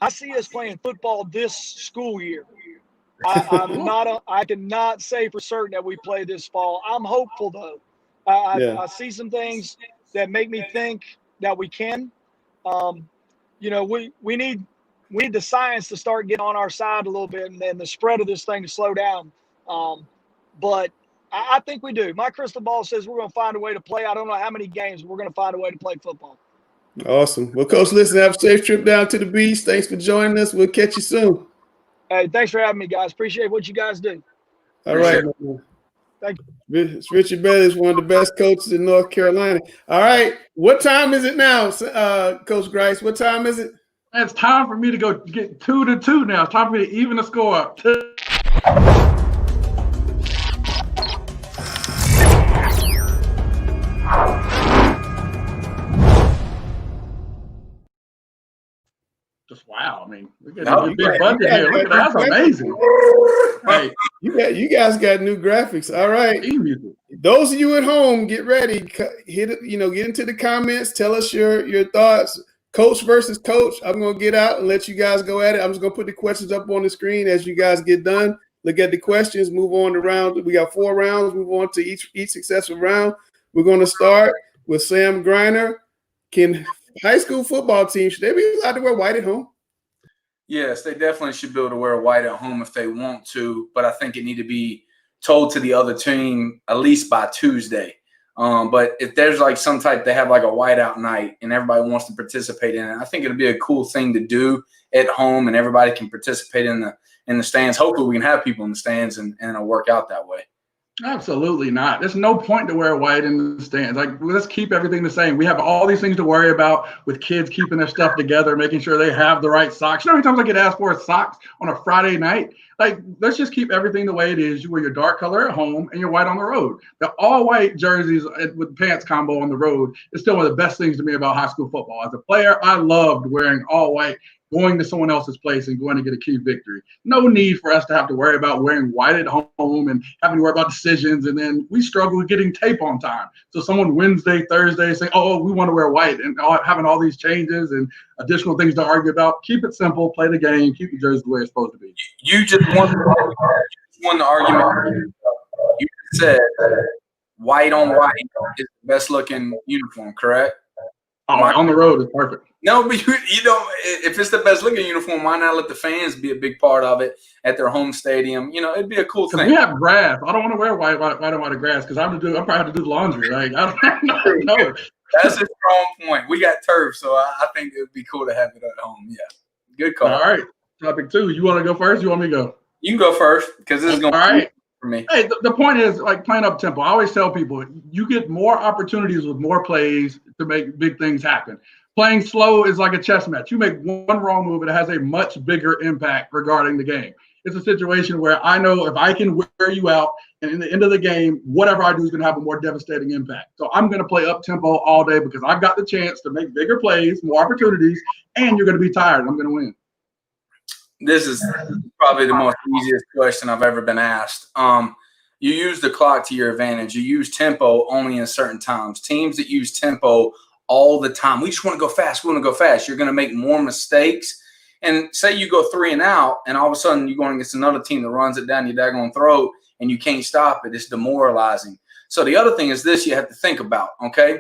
I see us playing football this school year. I cannot say for certain that we play this fall. I'm hopeful though. I see some things that make me think that we can. We need the science to start getting on our side a little bit, and then the spread of this thing to slow down. But I think we do. My crystal ball says we're going to find a way to play. I don't know how many games, but we're going to find a way to play football. Awesome. Well, Coach, listen, have a safe trip down to the beach. Thanks for joining us. We'll catch you soon. Hey, thanks for having me, guys. Appreciate what you guys do. All right. Thank you. It's Richard Bailey is one of the best coaches in North Carolina. All right. What time is it now, Coach Grice? What time is it? It's time for me to go get 2-2 now. It's time for me to even the score up. Just wow. I mean, we got a big budget here. Look at that. That's amazing. Right. You guys got new graphics. All right. Those of you at home, get ready. Get into the comments. Tell us your thoughts. Coach versus coach. I'm going to get out and let you guys go at it. I'm just going to put the questions up on the screen as you guys get done. Look at the questions. Move on to round. We got 4 rounds. Move on to each successive round. We're going to start with Sam Griner. Can high school football teams, should they be allowed to wear white at home? Yes, they definitely should be able to wear white at home if they want to, but I think it need to be told to the other team at least by Tuesday. But if there's like some type, they have like a whiteout night and everybody wants to participate in it, I think it'll be a cool thing to do at home and everybody can participate in the stands. Hopefully we can have people in the stands and it'll work out that way. Absolutely not. There's no point to wear white in the stands. Like, let's keep everything the same. We have all these things to worry about with kids keeping their stuff together, making sure they have the right socks. You know how many times I get asked for socks on a Friday night? Like, let's just keep everything the way it is. You wear your dark color at home and your white on the road. The all-white jerseys with pants combo on the road is still one of the best things to me about high school football. As a player, I loved wearing all white, going to someone else's place and going to get a key victory. No need for us to have to worry about wearing white at home and having to worry about decisions. And then we struggle with getting tape on time. So someone Wednesday, Thursday say, oh, we want to wear white, and having all these changes and additional things to argue about. Keep it simple, play the game, keep the jersey the way it's supposed to be. You just won the argument. You said white on white is the best looking uniform, correct? Oh, on the road is perfect. No, but you know, if it's the best looking uniform, why not let the fans be a big part of it at their home stadium? You know, it'd be a cool thing. We have grass. I don't want to wear white on white grass because I'm probably have to do the laundry. Like, I don't know. That's a strong point. We got turf, so I think it would be cool to have it at home. Yeah, good call. All right, topic 2. You want to go first? You want me to go? You can go first because this is going to be for me. Hey, the point is, like, playing up tempo. I always tell people you get more opportunities with more plays to make big things happen. Playing slow is like a chess match. You make one wrong move, and it has a much bigger impact regarding the game. It's a situation where I know if I can wear you out, and in the end of the game, whatever I do is going to have a more devastating impact. So I'm going to play up tempo all day because I've got the chance to make bigger plays, more opportunities, and you're going to be tired. I'm going to win. This is probably the most easiest question I've ever been asked. You use the clock to your advantage. You use tempo only in certain times. Teams that use tempo all the time, we just want to go fast. We want to go fast. You're going to make more mistakes. And say you go 3 and out, and all of a sudden you're going against another team that runs it down your daggone throat, and you can't stop it. It's demoralizing. So the other thing is this you have to think about, okay?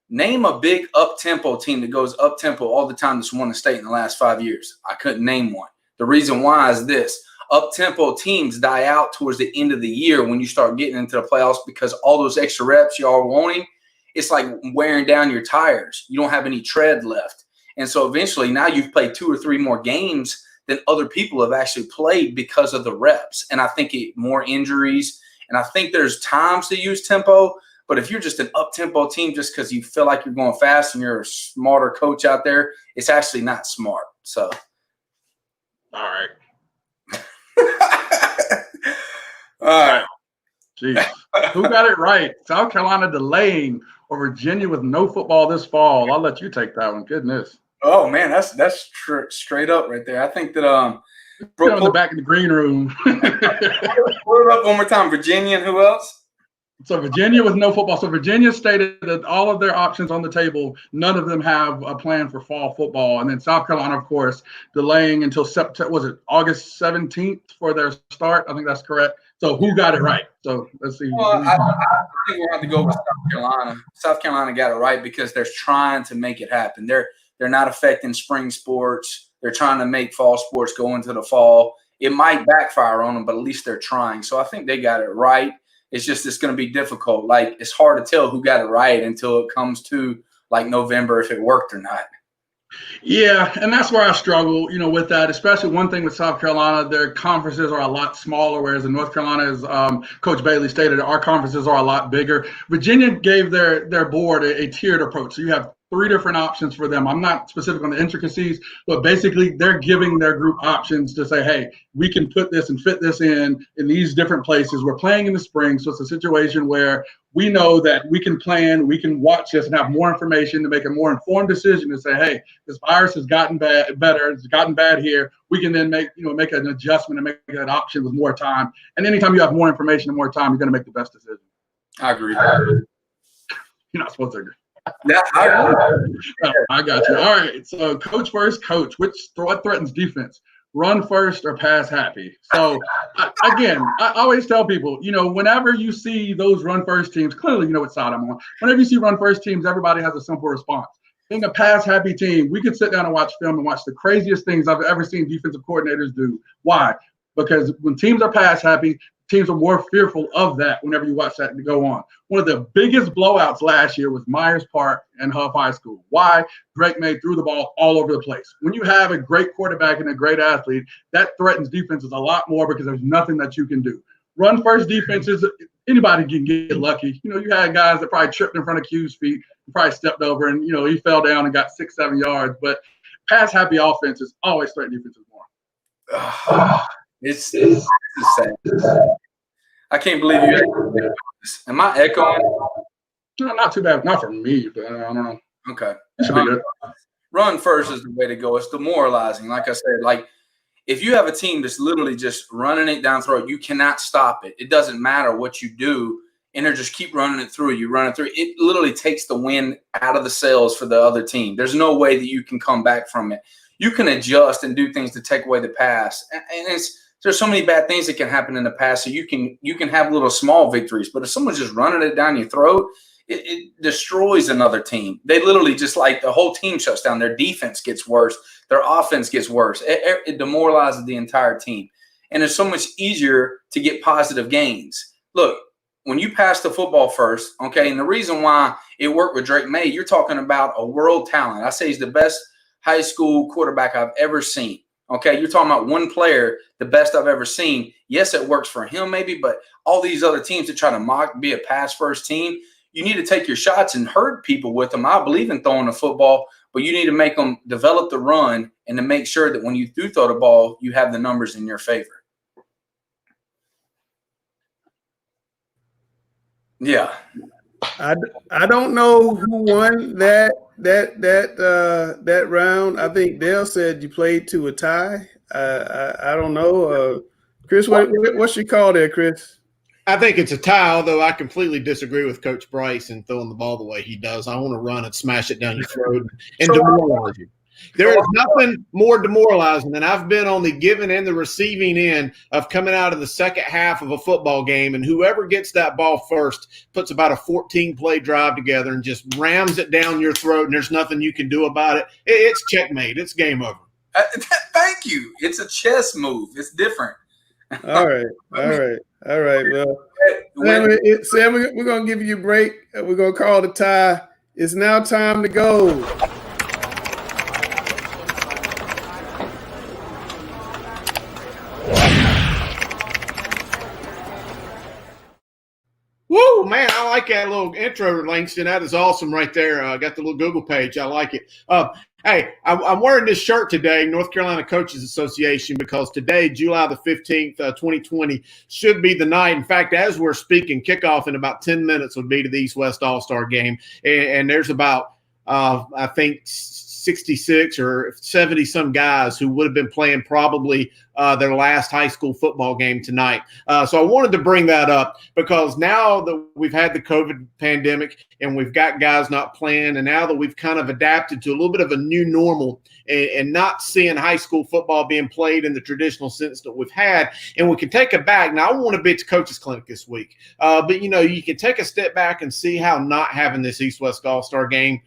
Name a big up-tempo team that goes up-tempo all the time that's won the state in the last 5 years. I couldn't name one. The reason why is this. up-tempo teams die out towards the end of the year when you start getting into the playoffs, because all those extra reps you are wanting, it's like wearing down your tires. You don't have any tread left. And so eventually now you've played 2 or 3 more games than other people have actually played because of the reps. And I think more injuries. And I think there's times to use tempo. But if you're just an up-tempo team just because you feel like you're going fast and you're a smarter coach out there, it's actually not smart. So, All right. all right. Jeez. Who got it right? South Carolina delaying or Virginia with no football this fall? I'll let you take that one. Goodness. Oh, man, that's straight up right there. I think that Put on the back of the green room. Put it up one more time. Virginia and who else? So Virginia with no football. So Virginia stated that all of their options on the table, none of them have a plan for fall football. And then South Carolina, of course, delaying until September, was it August 17th for their start? I think that's correct. So who got it right? So let's see. Well, I think we'll have to go with South Carolina. South Carolina got it right because they're trying to make it happen. They're not affecting spring sports. They're trying to make fall sports go into the fall. It might backfire on them, but at least they're trying. So I think they got it right. It's just it's going to be difficult. Like, it's hard to tell who got it right until it comes to, like, November if it worked or not. Yeah, and that's where I struggle, with that, especially one thing with South Carolina, their conferences are a lot smaller, whereas in North Carolina, as Coach Bailey stated, our conferences are a lot bigger. Virginia gave their board a tiered approach. So you have 3 different options for them. I'm not specific on the intricacies, but basically they're giving their group options to say, hey, we can put this and fit this in these different places. We're playing in the spring, so it's a situation where we know that we can plan, we can watch this and have more information to make a more informed decision to say, hey, this virus has gotten better, it's gotten bad here. We can then make an adjustment and make an option with more time. And anytime you have more information and more time, you're going to make the best decision. I agree. You're not supposed to agree. Yeah, I got you. All right. So, coach first, coach. What threatens defense? Run first or pass happy? So, again, I always tell people, whenever you see those run first teams, clearly you know what side I'm on. Whenever you see run first teams, everybody has a simple response. Being a pass happy team, we could sit down and watch film and watch the craziest things I've ever seen defensive coordinators do. Why? Because when teams are pass happy, teams are more fearful of that whenever you watch that go on. One of the biggest blowouts last year was Myers Park and Huff High School. Why? Drake May threw the ball all over the place. When you have a great quarterback and a great athlete, that threatens defenses a lot more because there's nothing that you can do. Run first defenses, anybody can get lucky. You had guys that probably tripped in front of Q's feet, probably stepped over and, he fell down and got 6-7 yards. But pass happy offenses always threaten defenses more. It's sad. I can't believe you. Am I echoing? No, not too bad. Not for me, but I don't know. Okay. It should be good. Run first is the way to go. It's demoralizing. Like I said, if you have a team that's literally just running it down throat, you cannot stop it. It doesn't matter what you do, and they just keep running it through. You run it through. It literally takes the wind out of the sails for the other team. There's no way that you can come back from it. You can adjust and do things to take away the pass, and there's so many bad things that can happen in the pass. So you can have little small victories, but if someone's just running it down your throat, it destroys another team. They literally just the whole team shuts down. Their defense gets worse. Their offense gets worse. It demoralizes the entire team. And it's so much easier to get positive gains. Look, when you pass the football first, okay, and the reason why it worked with Drake May, you're talking about a world talent. I say he's the best high school quarterback I've ever seen. Okay, you're talking about one player, the best I've ever seen. Yes, it works for him maybe, but all these other teams that try to be a pass-first team, you need to take your shots and hurt people with them. I believe in throwing the football, but you need to make them develop the run and to make sure that when you do throw the ball, you have the numbers in your favor. Yeah. I don't know who won that round. I think Dale said you played to a tie. I don't know. Chris, what's your call there, Chris? I think it's a tie, although I completely disagree with Coach Bryce in throwing the ball the way he does. I want to run and smash it down your throat and demoralize you. There is nothing more demoralizing than I've been on the giving and the receiving end of coming out of the second half of a football game, and whoever gets that ball first puts about a 14-play drive together and just rams it down your throat, and there's nothing you can do about it. It's checkmate. It's game over. Thank you. It's a chess move. It's different. All right. Well, Sam, we're going to give you a break. We're going to call the tie. It's now time to go. Woo, man, I like that little intro, Langston. That is awesome right there. I got the little Google page. I like it. Hey, I'm wearing this shirt today, North Carolina Coaches Association, because today, July the 15th, 2020, should be the night. In fact, as we're speaking, kickoff in about 10 minutes would be to the EastWest AllStar game. And there's about, I think, 66 or 70 some guys who would have been playing probably their last high school football game tonight. So I wanted to bring that up because now that we've had the COVID pandemic and we've got guys not playing, and now that we've kind of adapted to a little bit of a new normal and not seeing high school football being played in the traditional sense that we've had, and we can take it back. Now, I want to be at the Coaches Clinic this week, but, you can take a step back and see how not having this EastWest All-Star game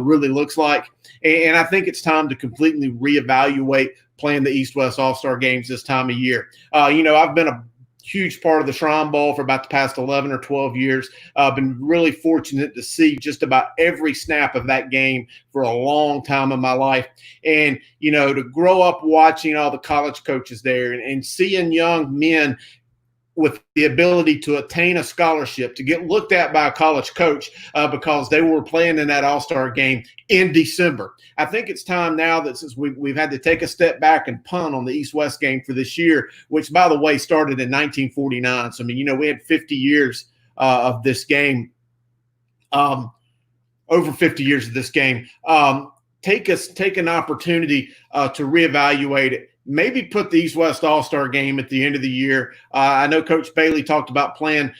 really looks like. And I think it's time to completely reevaluate playing the EastWest All-Star games this time of year. I've been a huge part of the Shrine Bowl for about the past 11 or 12 years. I've been really fortunate to see just about every snap of that game for a long time in my life. And, to grow up watching all the college coaches there and seeing young men with the ability to attain a scholarship, to get looked at by a college coach because they were playing in that All-Star game in December. I think it's time now that since we've had to take a step back and punt on the East-West game for this year, which, by the way, started in 1949. So, we had 50 years of this game, over 50 years of this game. Take an opportunity to reevaluate it. Maybe put the East-West All-Star game at the end of the year. I know Coach Bailey talked about playing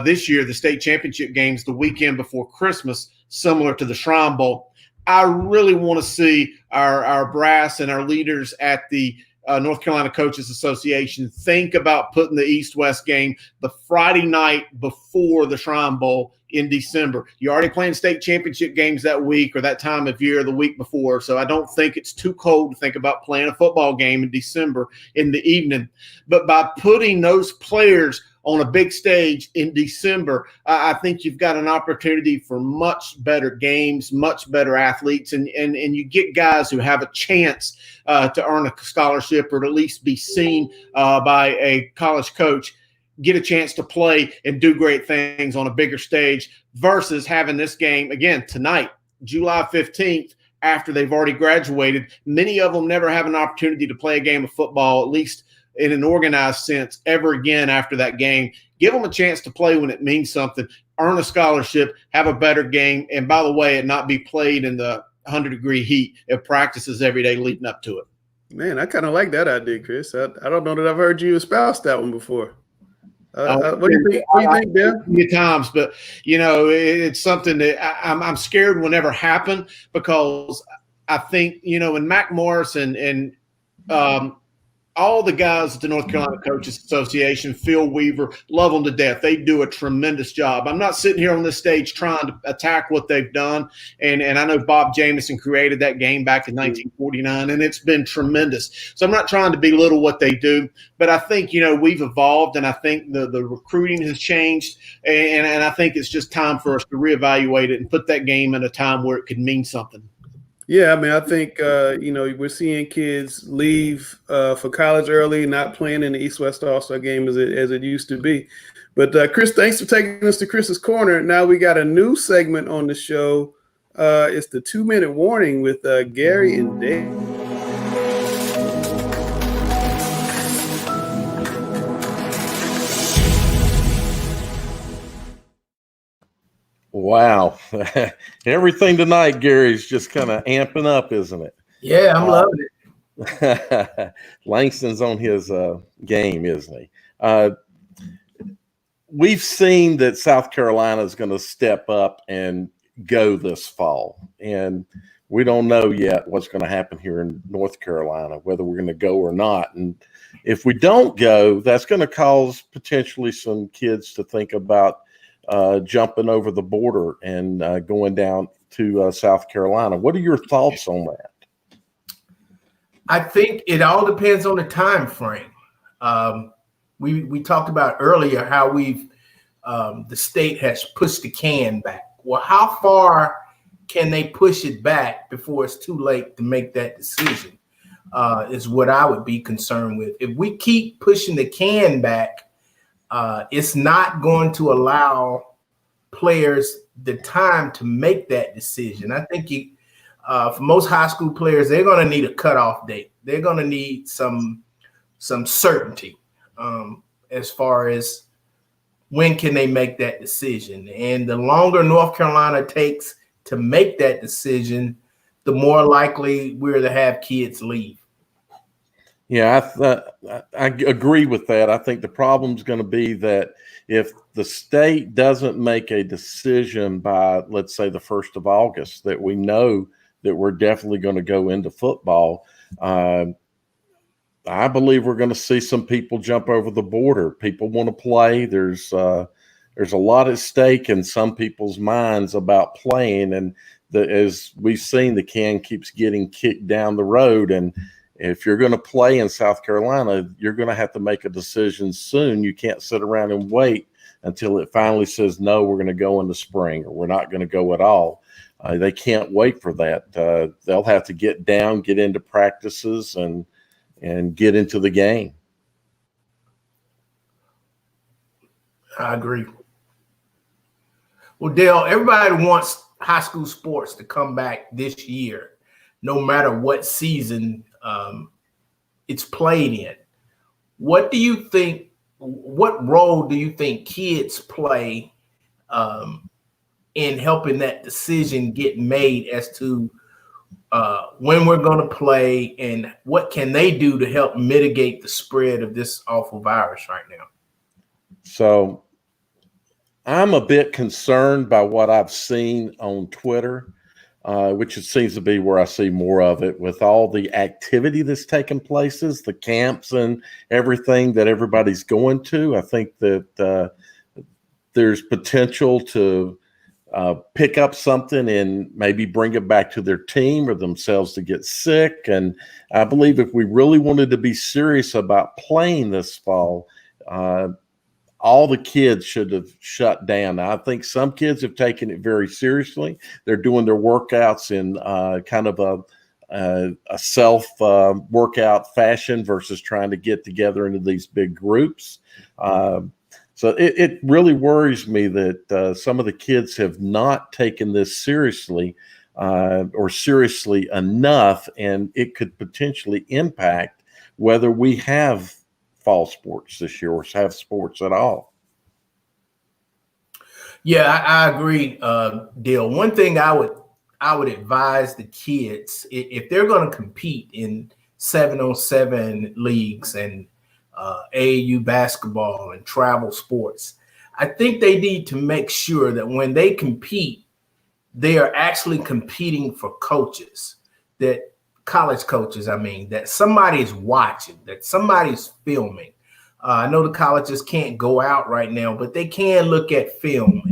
this year the state championship games the weekend before Christmas, similar to the Shrine Bowl. I really want to see our brass and our leaders at the North Carolina Coaches Association think about putting the East-West game the Friday night before the Shrine Bowl in December. You're already playing state championship games that week or that time of year the week before, so I don't think it's too cold to think about playing a football game in December in the evening. But by putting those players on a big stage in December, I think you've got an opportunity for much better games, much better athletes, and you get guys who have a chance to earn a scholarship or to at least be seen by a college coach, get a chance to play and do great things on a bigger stage versus having this game, again, tonight, July 15th, after they've already graduated. Many of them never have an opportunity to play a game of football, at least in an organized sense, ever again after that game. Give them a chance to play when it means something, earn a scholarship, have a better game, and by the way, it not be played in the 100-degree heat of practices every day leading up to it. Man, I kind of like that idea, Chris. I don't know that I've heard you espouse that one before. What do you think? What do you think, Dan? Many times, but it's something that I'm scared will never happen because I think when Mac Morris and all the guys at the North Carolina Coaches Association, Phil Weaver, love them to death. They do a tremendous job. I'm not sitting here on this stage trying to attack what they've done. And I know Bob Jamieson created that game back in 1949, and it's been tremendous. So I'm not trying to belittle what they do, but I think, we've evolved, and I think the recruiting has changed, and I think it's just time for us to reevaluate it and put that game in a time where it could mean something. Yeah, I think we're seeing kids leave for college early, not playing in the East-West All-Star game as it used to be. But Chris, thanks for taking us to Chris's Corner. Now we got a new segment on the show. It's the 2-minute warning with Gary and Dave. Wow. Everything tonight, Gary's just kind of amping up, isn't it? Yeah, I'm loving it. Langston's on his game, isn't he? We've seen that South Carolina is going to step up and go this fall. And we don't know yet what's going to happen here in North Carolina, whether we're going to go or not. And if we don't go, that's going to cause potentially some kids to think about jumping over the border and going down to South Carolina. What are your thoughts on that? I think it all depends on the time frame. we talked about earlier how we've the state has pushed the can back. Well, how far can they push it back before it's too late to make that decision? Is what I would be concerned with. If we keep pushing the can back, it's not going to allow players the time to make that decision. I think for most high school players, they're going to need a cutoff date. They're going to need some certainty as far as when can they make that decision. And the longer North Carolina takes to make that decision, the more likely we're to have kids leave. Yeah, I agree with that. I think the problem's going to be that if the state doesn't make a decision by, let's say, the 1st of August, that we know that we're definitely going to go into football, I believe we're going to see some people jump over the border. People want to play. There's a lot at stake in some people's minds about playing, and as we've seen, the can keeps getting kicked down the road. And if you're going to play in South Carolina, you're going to have to make a decision soon. You can't sit around and wait until it finally says, no, we're going to go in the spring, or we're not going to go at all. They can't wait for that. They'll have to get down, get into practices, and get into the game. I agree. Well, Dale, everybody wants high school sports to come back this year, no matter what season it's played in. What do you think? What role do you think kids play in helping that decision get made as to when we're going to play, and what can they do to help mitigate the spread of this awful virus right now? So I'm a bit concerned by what I've seen on Twitter, which it seems to be where I see more of it, with all the activity that's taking places, the camps and everything that everybody's going to. I think that there's potential to pick up something and maybe bring it back to their team or themselves to get sick. And I believe if we really wanted to be serious about playing this fall, all the kids should have shut down. Now, I think some kids have taken it very seriously. They're doing their workouts in kind of a self workout fashion versus trying to get together into these big groups. So it really worries me that some of the kids have not taken this seriously or seriously enough, and it could potentially impact whether we have fall sports this year or have sports at all. Yeah, I agree, Dale. One thing I would advise the kids, if they're going to compete in 7-on-7 leagues and AAU basketball and travel sports, I think they need to make sure that when they compete, they are actually competing for coaches, that college coaches, that somebody's watching, that somebody's filming. I know the colleges can't go out right now, but they can look at film.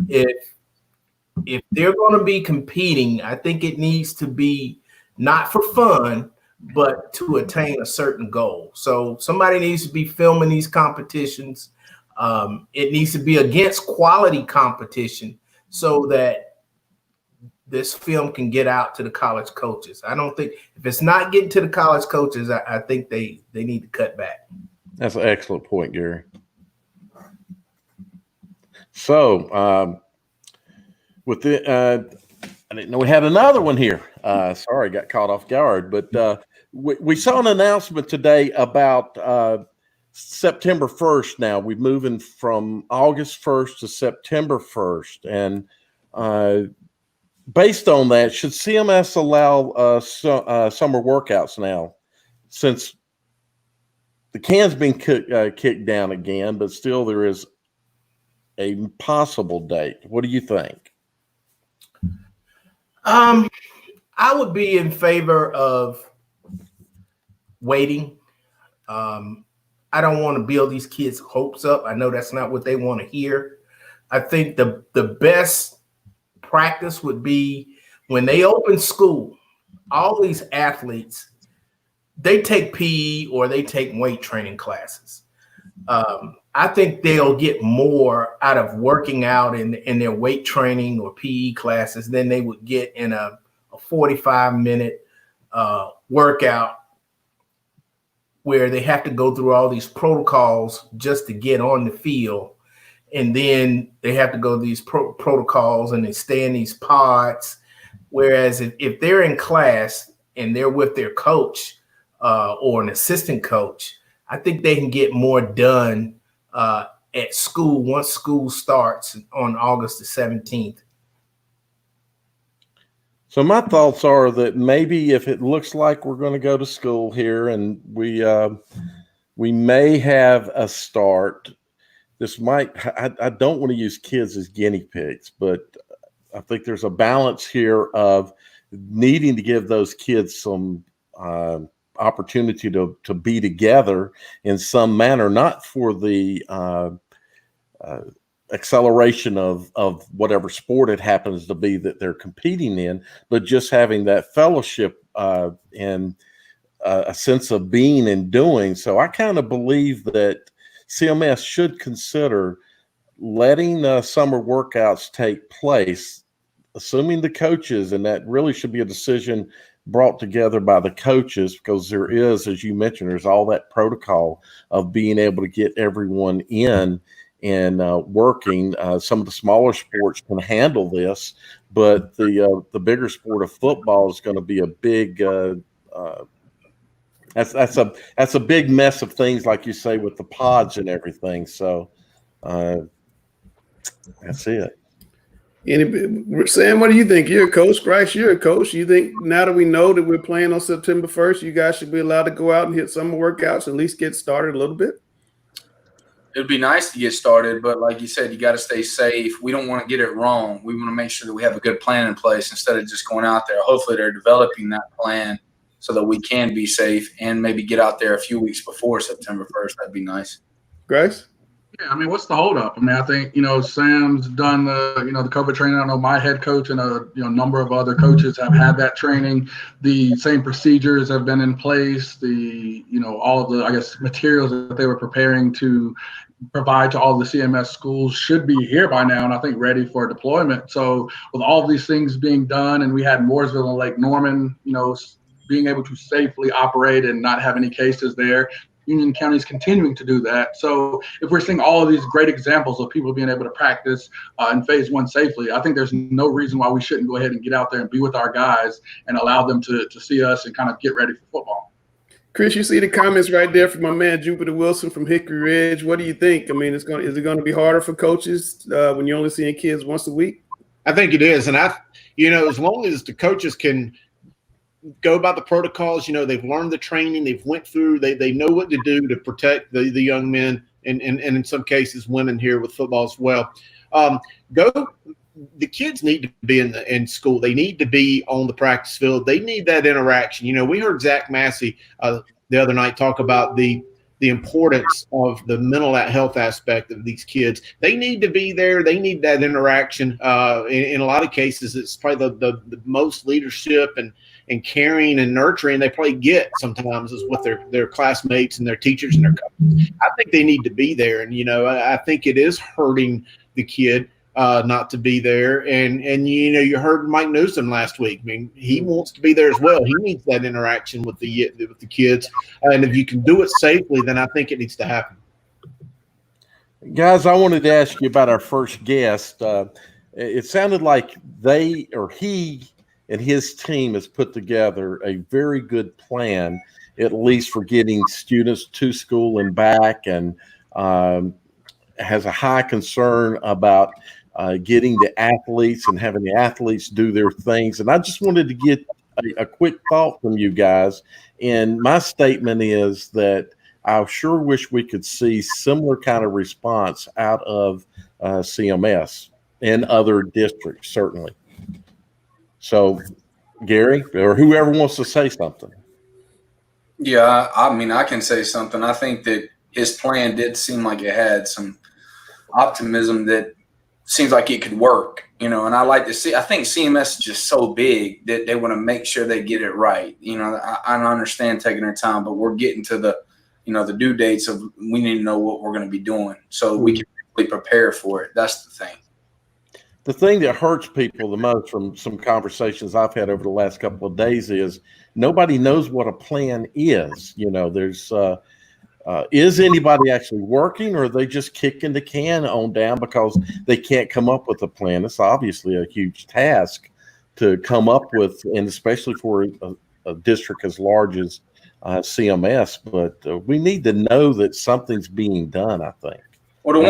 If they're going to be competing, I think it needs to be not for fun, but to attain a certain goal. So somebody needs to be filming these competitions. It needs to be against quality competition so that this film can get out to the college coaches. I don't think, if it's not getting to the college coaches, I think they need to cut back. That's an excellent point, Gary. So with the I didn't know we had another one here. Sorry, got caught off guard. But we saw an announcement today about September 1st now. We're moving from August 1st to September 1st. And based on that, should CMS allow summer workouts now, since the can's been kicked down again, but still there is a possible date? What do you think? I would be in favor of waiting. I don't want to build these kids' hopes up. I know that's not what they want to hear. I think the best practice would be when they open school, all these athletes, they take PE or they take weight training classes. I think they'll get more out of working out in their weight training or PE classes than they would get in a 45-minute workout where they have to go through all these protocols just to get on the field. And then they have to go these protocols and they stay in these pods. Whereas if they're in class and they're with their coach or an assistant coach, I think they can get more done at school once school starts on August the 17th. So my thoughts are that maybe if it looks like we're going to go to school here and we may have a start, this might, I don't want to use kids as guinea pigs, but I think there's a balance here of needing to give those kids some opportunity to be together in some manner, not for the acceleration of whatever sport it happens to be that they're competing in, but just having that fellowship and a sense of being and doing. So I kind of believe that CMS should consider letting summer workouts take place, assuming the coaches, and that really should be a decision brought together by the coaches, because there is, as you mentioned, there's all that protocol of being able to get everyone in and working. Some of the smaller sports can handle this, but the bigger sport of football is going to be a big that's a big mess of things, like you say, with the pods and everything. So that's it. Sam, what do you think? You're a coach, Bryce. You're a coach. You think now that we know that we're playing on September 1st, you guys should be allowed to go out and hit summer workouts and at least get started a little bit? It'd be nice to get started, but like you said, you got to stay safe. We don't want to get it wrong. We want to make sure that we have a good plan in place instead of just going out there. Hopefully they're developing that plan so that we can be safe and maybe get out there a few weeks before September 1st. That'd be nice. Grace? Yeah, I mean, what's the holdup? I mean, I think, Sam's done the COVID training. I know my head coach and a number of other coaches have had that training. The same procedures have been in place. The all of the, I guess, materials that they were preparing to provide to all the CMS schools should be here by now, and I think ready for deployment. So with all of these things being done, and we had Mooresville and Lake Norman, being able to safely operate and not have any cases there. Union County is continuing to do that. So if we're seeing all of these great examples of people being able to practice in phase one safely, I think there's no reason why we shouldn't go ahead and get out there and be with our guys and allow them to see us and kind of get ready for football. Chris, you see the comments right there from my man Jupiter Wilson from Hickory Ridge. What do you think? I mean, is it going to be harder for coaches when you're only seeing kids once a week? I think it is. And as long as the coaches can go about the protocols, they've learned the training, they've went through, they know what to do to protect the young men and in some cases women here with football as well. The kids need to be in school. They need to be on the practice field. They need that interaction. We heard Zach Massey the other night talk about the importance of the mental health aspect of these kids. They need to be there. They need that interaction. In a lot of cases, it's probably the most leadership and caring and nurturing they probably get sometimes is with their classmates and their teachers and their coaches. I think they need to be there. And, I think it is hurting the kid not to be there. And you heard Mike Newsom last week. I mean, he wants to be there as well. He needs that interaction with the kids. And if you can do it safely, then I think it needs to happen. Guys, I wanted to ask you about our first guest. It sounded like he and his team has put together a very good plan, at least for getting students to school and back, and has a high concern about getting the athletes and having the athletes do their things. And I just wanted to get a quick thought from you guys. And my statement is that I sure wish we could see similar kind of response out of CMS and other districts, certainly. So, Gary, or whoever wants to say something. Yeah, I mean, I can say something. I think that his plan did seem like it had some optimism that seems like it could work, and I like to see. I think CMS is just so big that they want to make sure they get it right. I understand taking their time, but we're getting to the, the due dates of we need to know what we're going to be doing so we can really prepare for it. That's the thing. The thing that hurts people the most from some conversations I've had over the last couple of days is nobody knows what a plan is. There's is anybody actually working, or are they just kicking the can on down because they can't come up with a plan? It's obviously a huge task to come up with, and especially for a district as large as CMS. But we need to know that something's being done, I think. Well, the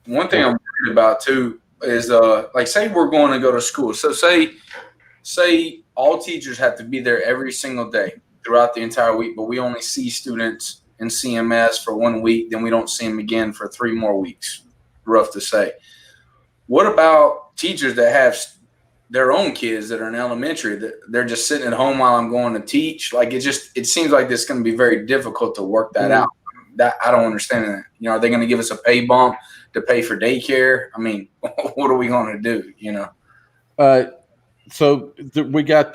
one thing I'm worried about too is like, say we're going to go to school. So say all teachers have to be there every single day throughout the entire week, but we only see students in CMS for 1 week, then we don't see them again for 3 more weeks. Rough to say. What about teachers that have their own kids that are in elementary, that they're just sitting at home while I'm going to teach? Like, it seems like it's going to be very difficult to work that out. That I don't understand that. Are they going to give us a pay bump to pay for daycare? I mean, what are we going to do? So we got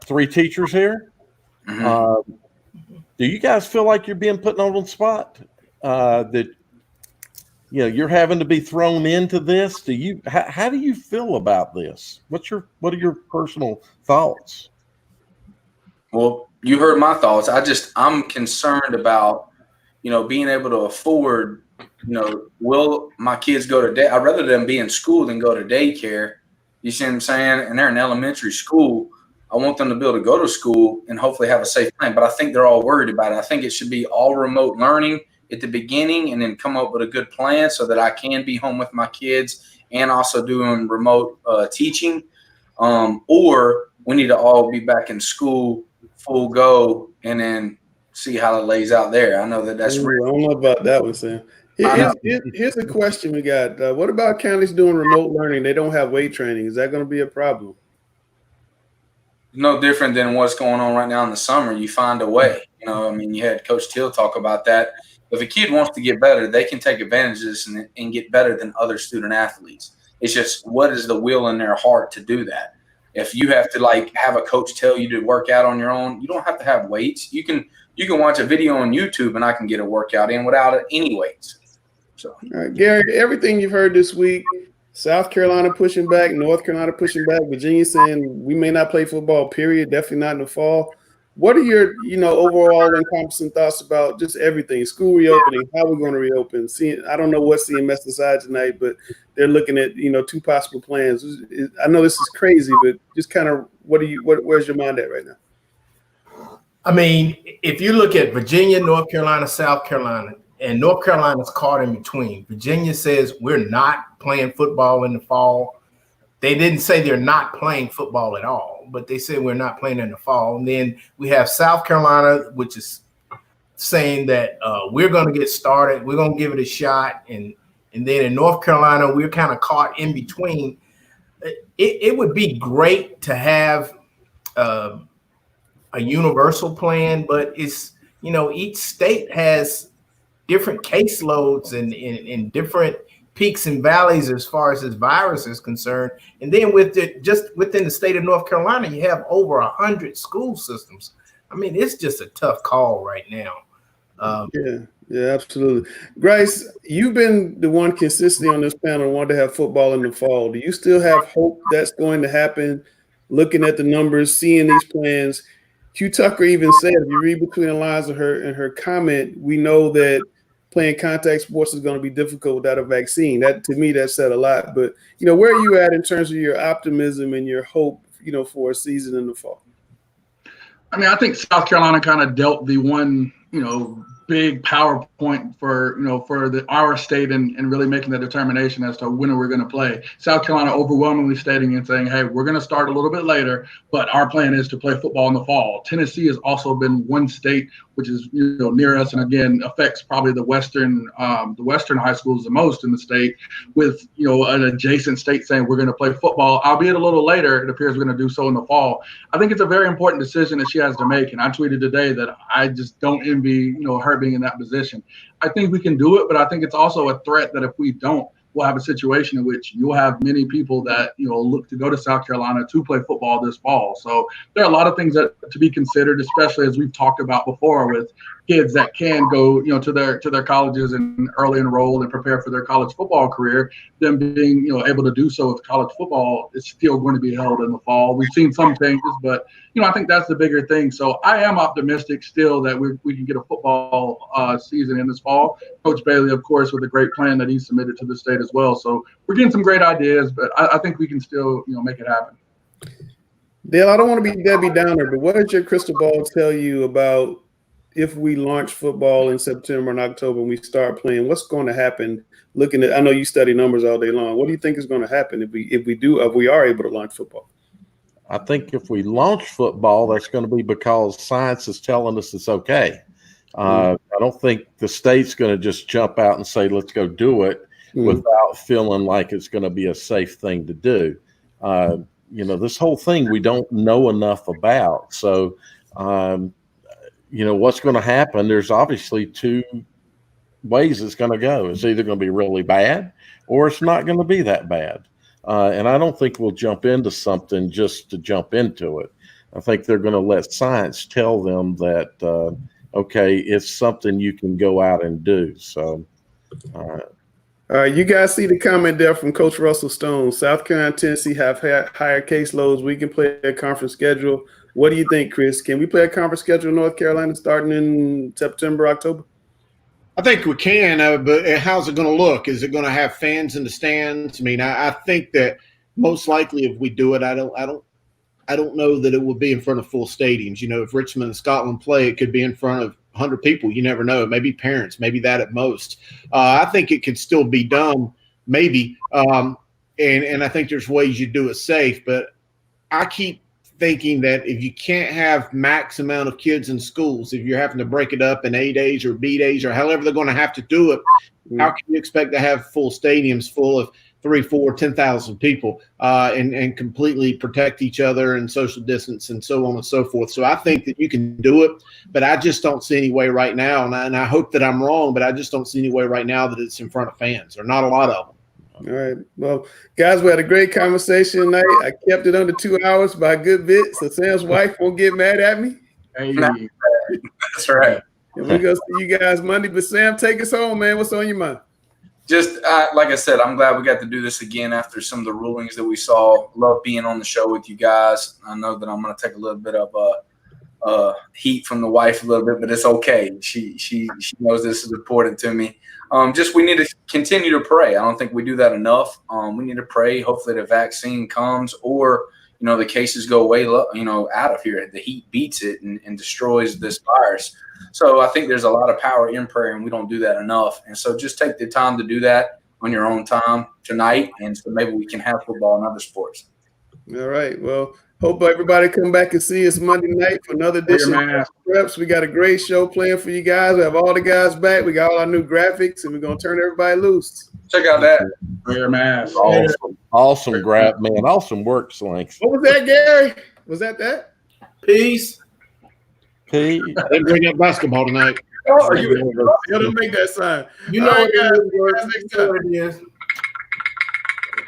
3 teachers here. Mm-hmm. Do you guys feel like you're being put on the spot? That you're having to be thrown into this? How do you feel about this? What are your personal thoughts? Well, you heard my thoughts. I'm concerned about being able to afford. Will my kids go to day? I'd rather them be in school than go to daycare. You see what I'm saying? And they're in elementary school. I want them to be able to go to school and hopefully have a safe plan. But I think they're all worried about it. I think it should be all remote learning at the beginning, and then come up with a good plan so that I can be home with my kids and also doing remote teaching. Or we need to all be back in school full go and then see how it lays out there. I know that's real. I don't know about that one, Sam. Here's a question we got. What about counties doing remote learning? They don't have weight training. Is that going to be a problem? No different than what's going on right now in the summer. You find a way. You had Coach Teal talk about that. If a kid wants to get better, they can take advantage of this and get better than other student athletes. It's just, what is the will in their heart to do that? If you have to have a coach tell you to work out on your own, you don't have to have weights. You can watch a video on YouTube and I can get a workout in without any weights. So, all right, Gary, everything you've heard this week, South Carolina pushing back, North Carolina pushing back, Virginia saying we may not play football, period, definitely not in the fall. What are your, overall encompassing thoughts about just everything? School reopening, how we're going to reopen? I don't know what CMS decides tonight, but they're looking at, 2 possible plans. I know this is crazy, but just kind of where's your mind at right now? I mean, if you look at Virginia, North Carolina, South Carolina, and North Carolina's caught in between. Virginia says we're not playing football in the fall. They didn't say they're not playing football at all, but they said we're not playing in the fall. And then we have South Carolina, which is saying that we're going to get started. We're going to give it a shot. And then in North Carolina, we're kind of caught in between. It would be great to have a universal plan, but it's, each state has different caseloads and different peaks and valleys as far as this virus is concerned. And then just within the state of North Carolina, you have over 100 school systems. I mean, it's just a tough call right now. Yeah, absolutely. Grace, you've been the one consistently on this panel wanting to have football in the fall. Do you still have hope that's going to happen? Looking at the numbers, seeing these plans, Hugh Tucker even said, if you read between the lines of her comment, we know that playing contact sports is going to be difficult without a vaccine. That, to me, that said a lot. But, where are you at in terms of your optimism and your hope, for a season in the fall? I mean, I think South Carolina kind of dealt the one, big PowerPoint for our state and really making the determination as to when we're going to play. South Carolina overwhelmingly stating and saying, hey, we're going to start a little bit later, but our plan is to play football in the fall. Tennessee has also been one state which is near us, and again affects probably the western high schools the most in the state, with an adjacent state saying we're going to play football, albeit a little later. It appears we're going to do so in the fall. I think it's a very important decision that she has to make, and I tweeted today that I just don't envy her being in that position. I think we can do it, but I think it's also a threat that if we don't, we'll have a situation in which you'll have many people that look to go to South Carolina to play football this fall. So there are a lot of things that to be considered, especially as we've talked about before with kids that can go, to their colleges and early enroll and prepare for their college football career, them being, able to do so with college football is still going to be held in the fall. We've seen some changes, but, I think that's the bigger thing. So I am optimistic still that we can get a football season in this fall. Coach Bailey, of course, with a great plan that he submitted to the state as well. So we're getting some great ideas, but I think we can still, make it happen. Dale, I don't want to be Debbie Downer, but what does your crystal ball tell you about if we launch football in September and October and we start playing? What's going to happen? I know you study numbers all day long. What do you think is going to happen if we are able to launch football? I think if we launch football, that's going to be because science is telling us it's okay. I don't think the state's going to just jump out and say, let's go do it without feeling like it's going to be a safe thing to do. This whole thing we don't know enough about. So, what's going to happen? There's obviously two ways it's going to go. It's either going to be really bad or it's not going to be that bad. And I don't think we'll jump into something just to jump into it. I think they're going to let science tell them that, okay, it's something you can go out and do. So, you guys see the comment there from Coach Russell Stone. South Carolina and Tennessee have higher caseloads. We can play a conference schedule. What do you think, Chris? Can we play a conference schedule in North Carolina starting in September, October? I think we can, but how's it going to look? Is it going to have fans in the stands? I mean, I think that most likely if we do it, I don't know that it will be in front of full stadiums. If Richmond and Scotland play, it could be in front of 100 people. You never know. Maybe parents, maybe that at most. I think it could still be done, maybe. And I think there's ways you do it safe. But I keep thinking that if you can't have max amount of kids in schools, if you're having to break it up in A days or B days or however they're going to have to do it, how can you expect to have full stadiums full of 3, 4, 10,000 people and completely protect each other and social distance and so on and so forth? So I think that you can do it, but I just don't see any way right now. And I hope that I'm wrong, but I just don't see any way right now that it's in front of fans, or not a lot of them. All right. Well, guys, we had a great conversation tonight. I kept it under 2 hours by a good bit, so Sam's wife won't get mad at me. Hey. That's right. And we're going to see you guys Monday. But Sam, take us home, man. What's on your mind? Just like I said, I'm glad we got to do this again after some of the rulings that we saw. Love being on the show with you guys. I know that I'm going to take a little bit of heat from the wife a little bit, but it's okay. She knows this is important to me. We need to continue to pray. I don't think we do that enough. We need to pray. Hopefully the vaccine comes, or the cases go away. Out of here. The heat beats it and destroys this virus. So I think there's a lot of power in prayer, and we don't do that enough. And so just take the time to do that on your own time tonight, and so maybe we can have football and other sports. All right. Well, hope everybody come back and see us Monday night for another edition of Reps. We got a great show planned for you guys. We have all the guys back. We got all our new graphics, and we're going to turn everybody loose. Check out that. Wear your mask. Awesome grab, man. Awesome work, Slinks. What was that, Gary? Was that? Peace. I didn't bring up basketball tonight. Oh, you don't make that sign. You know all right, guys. what it is.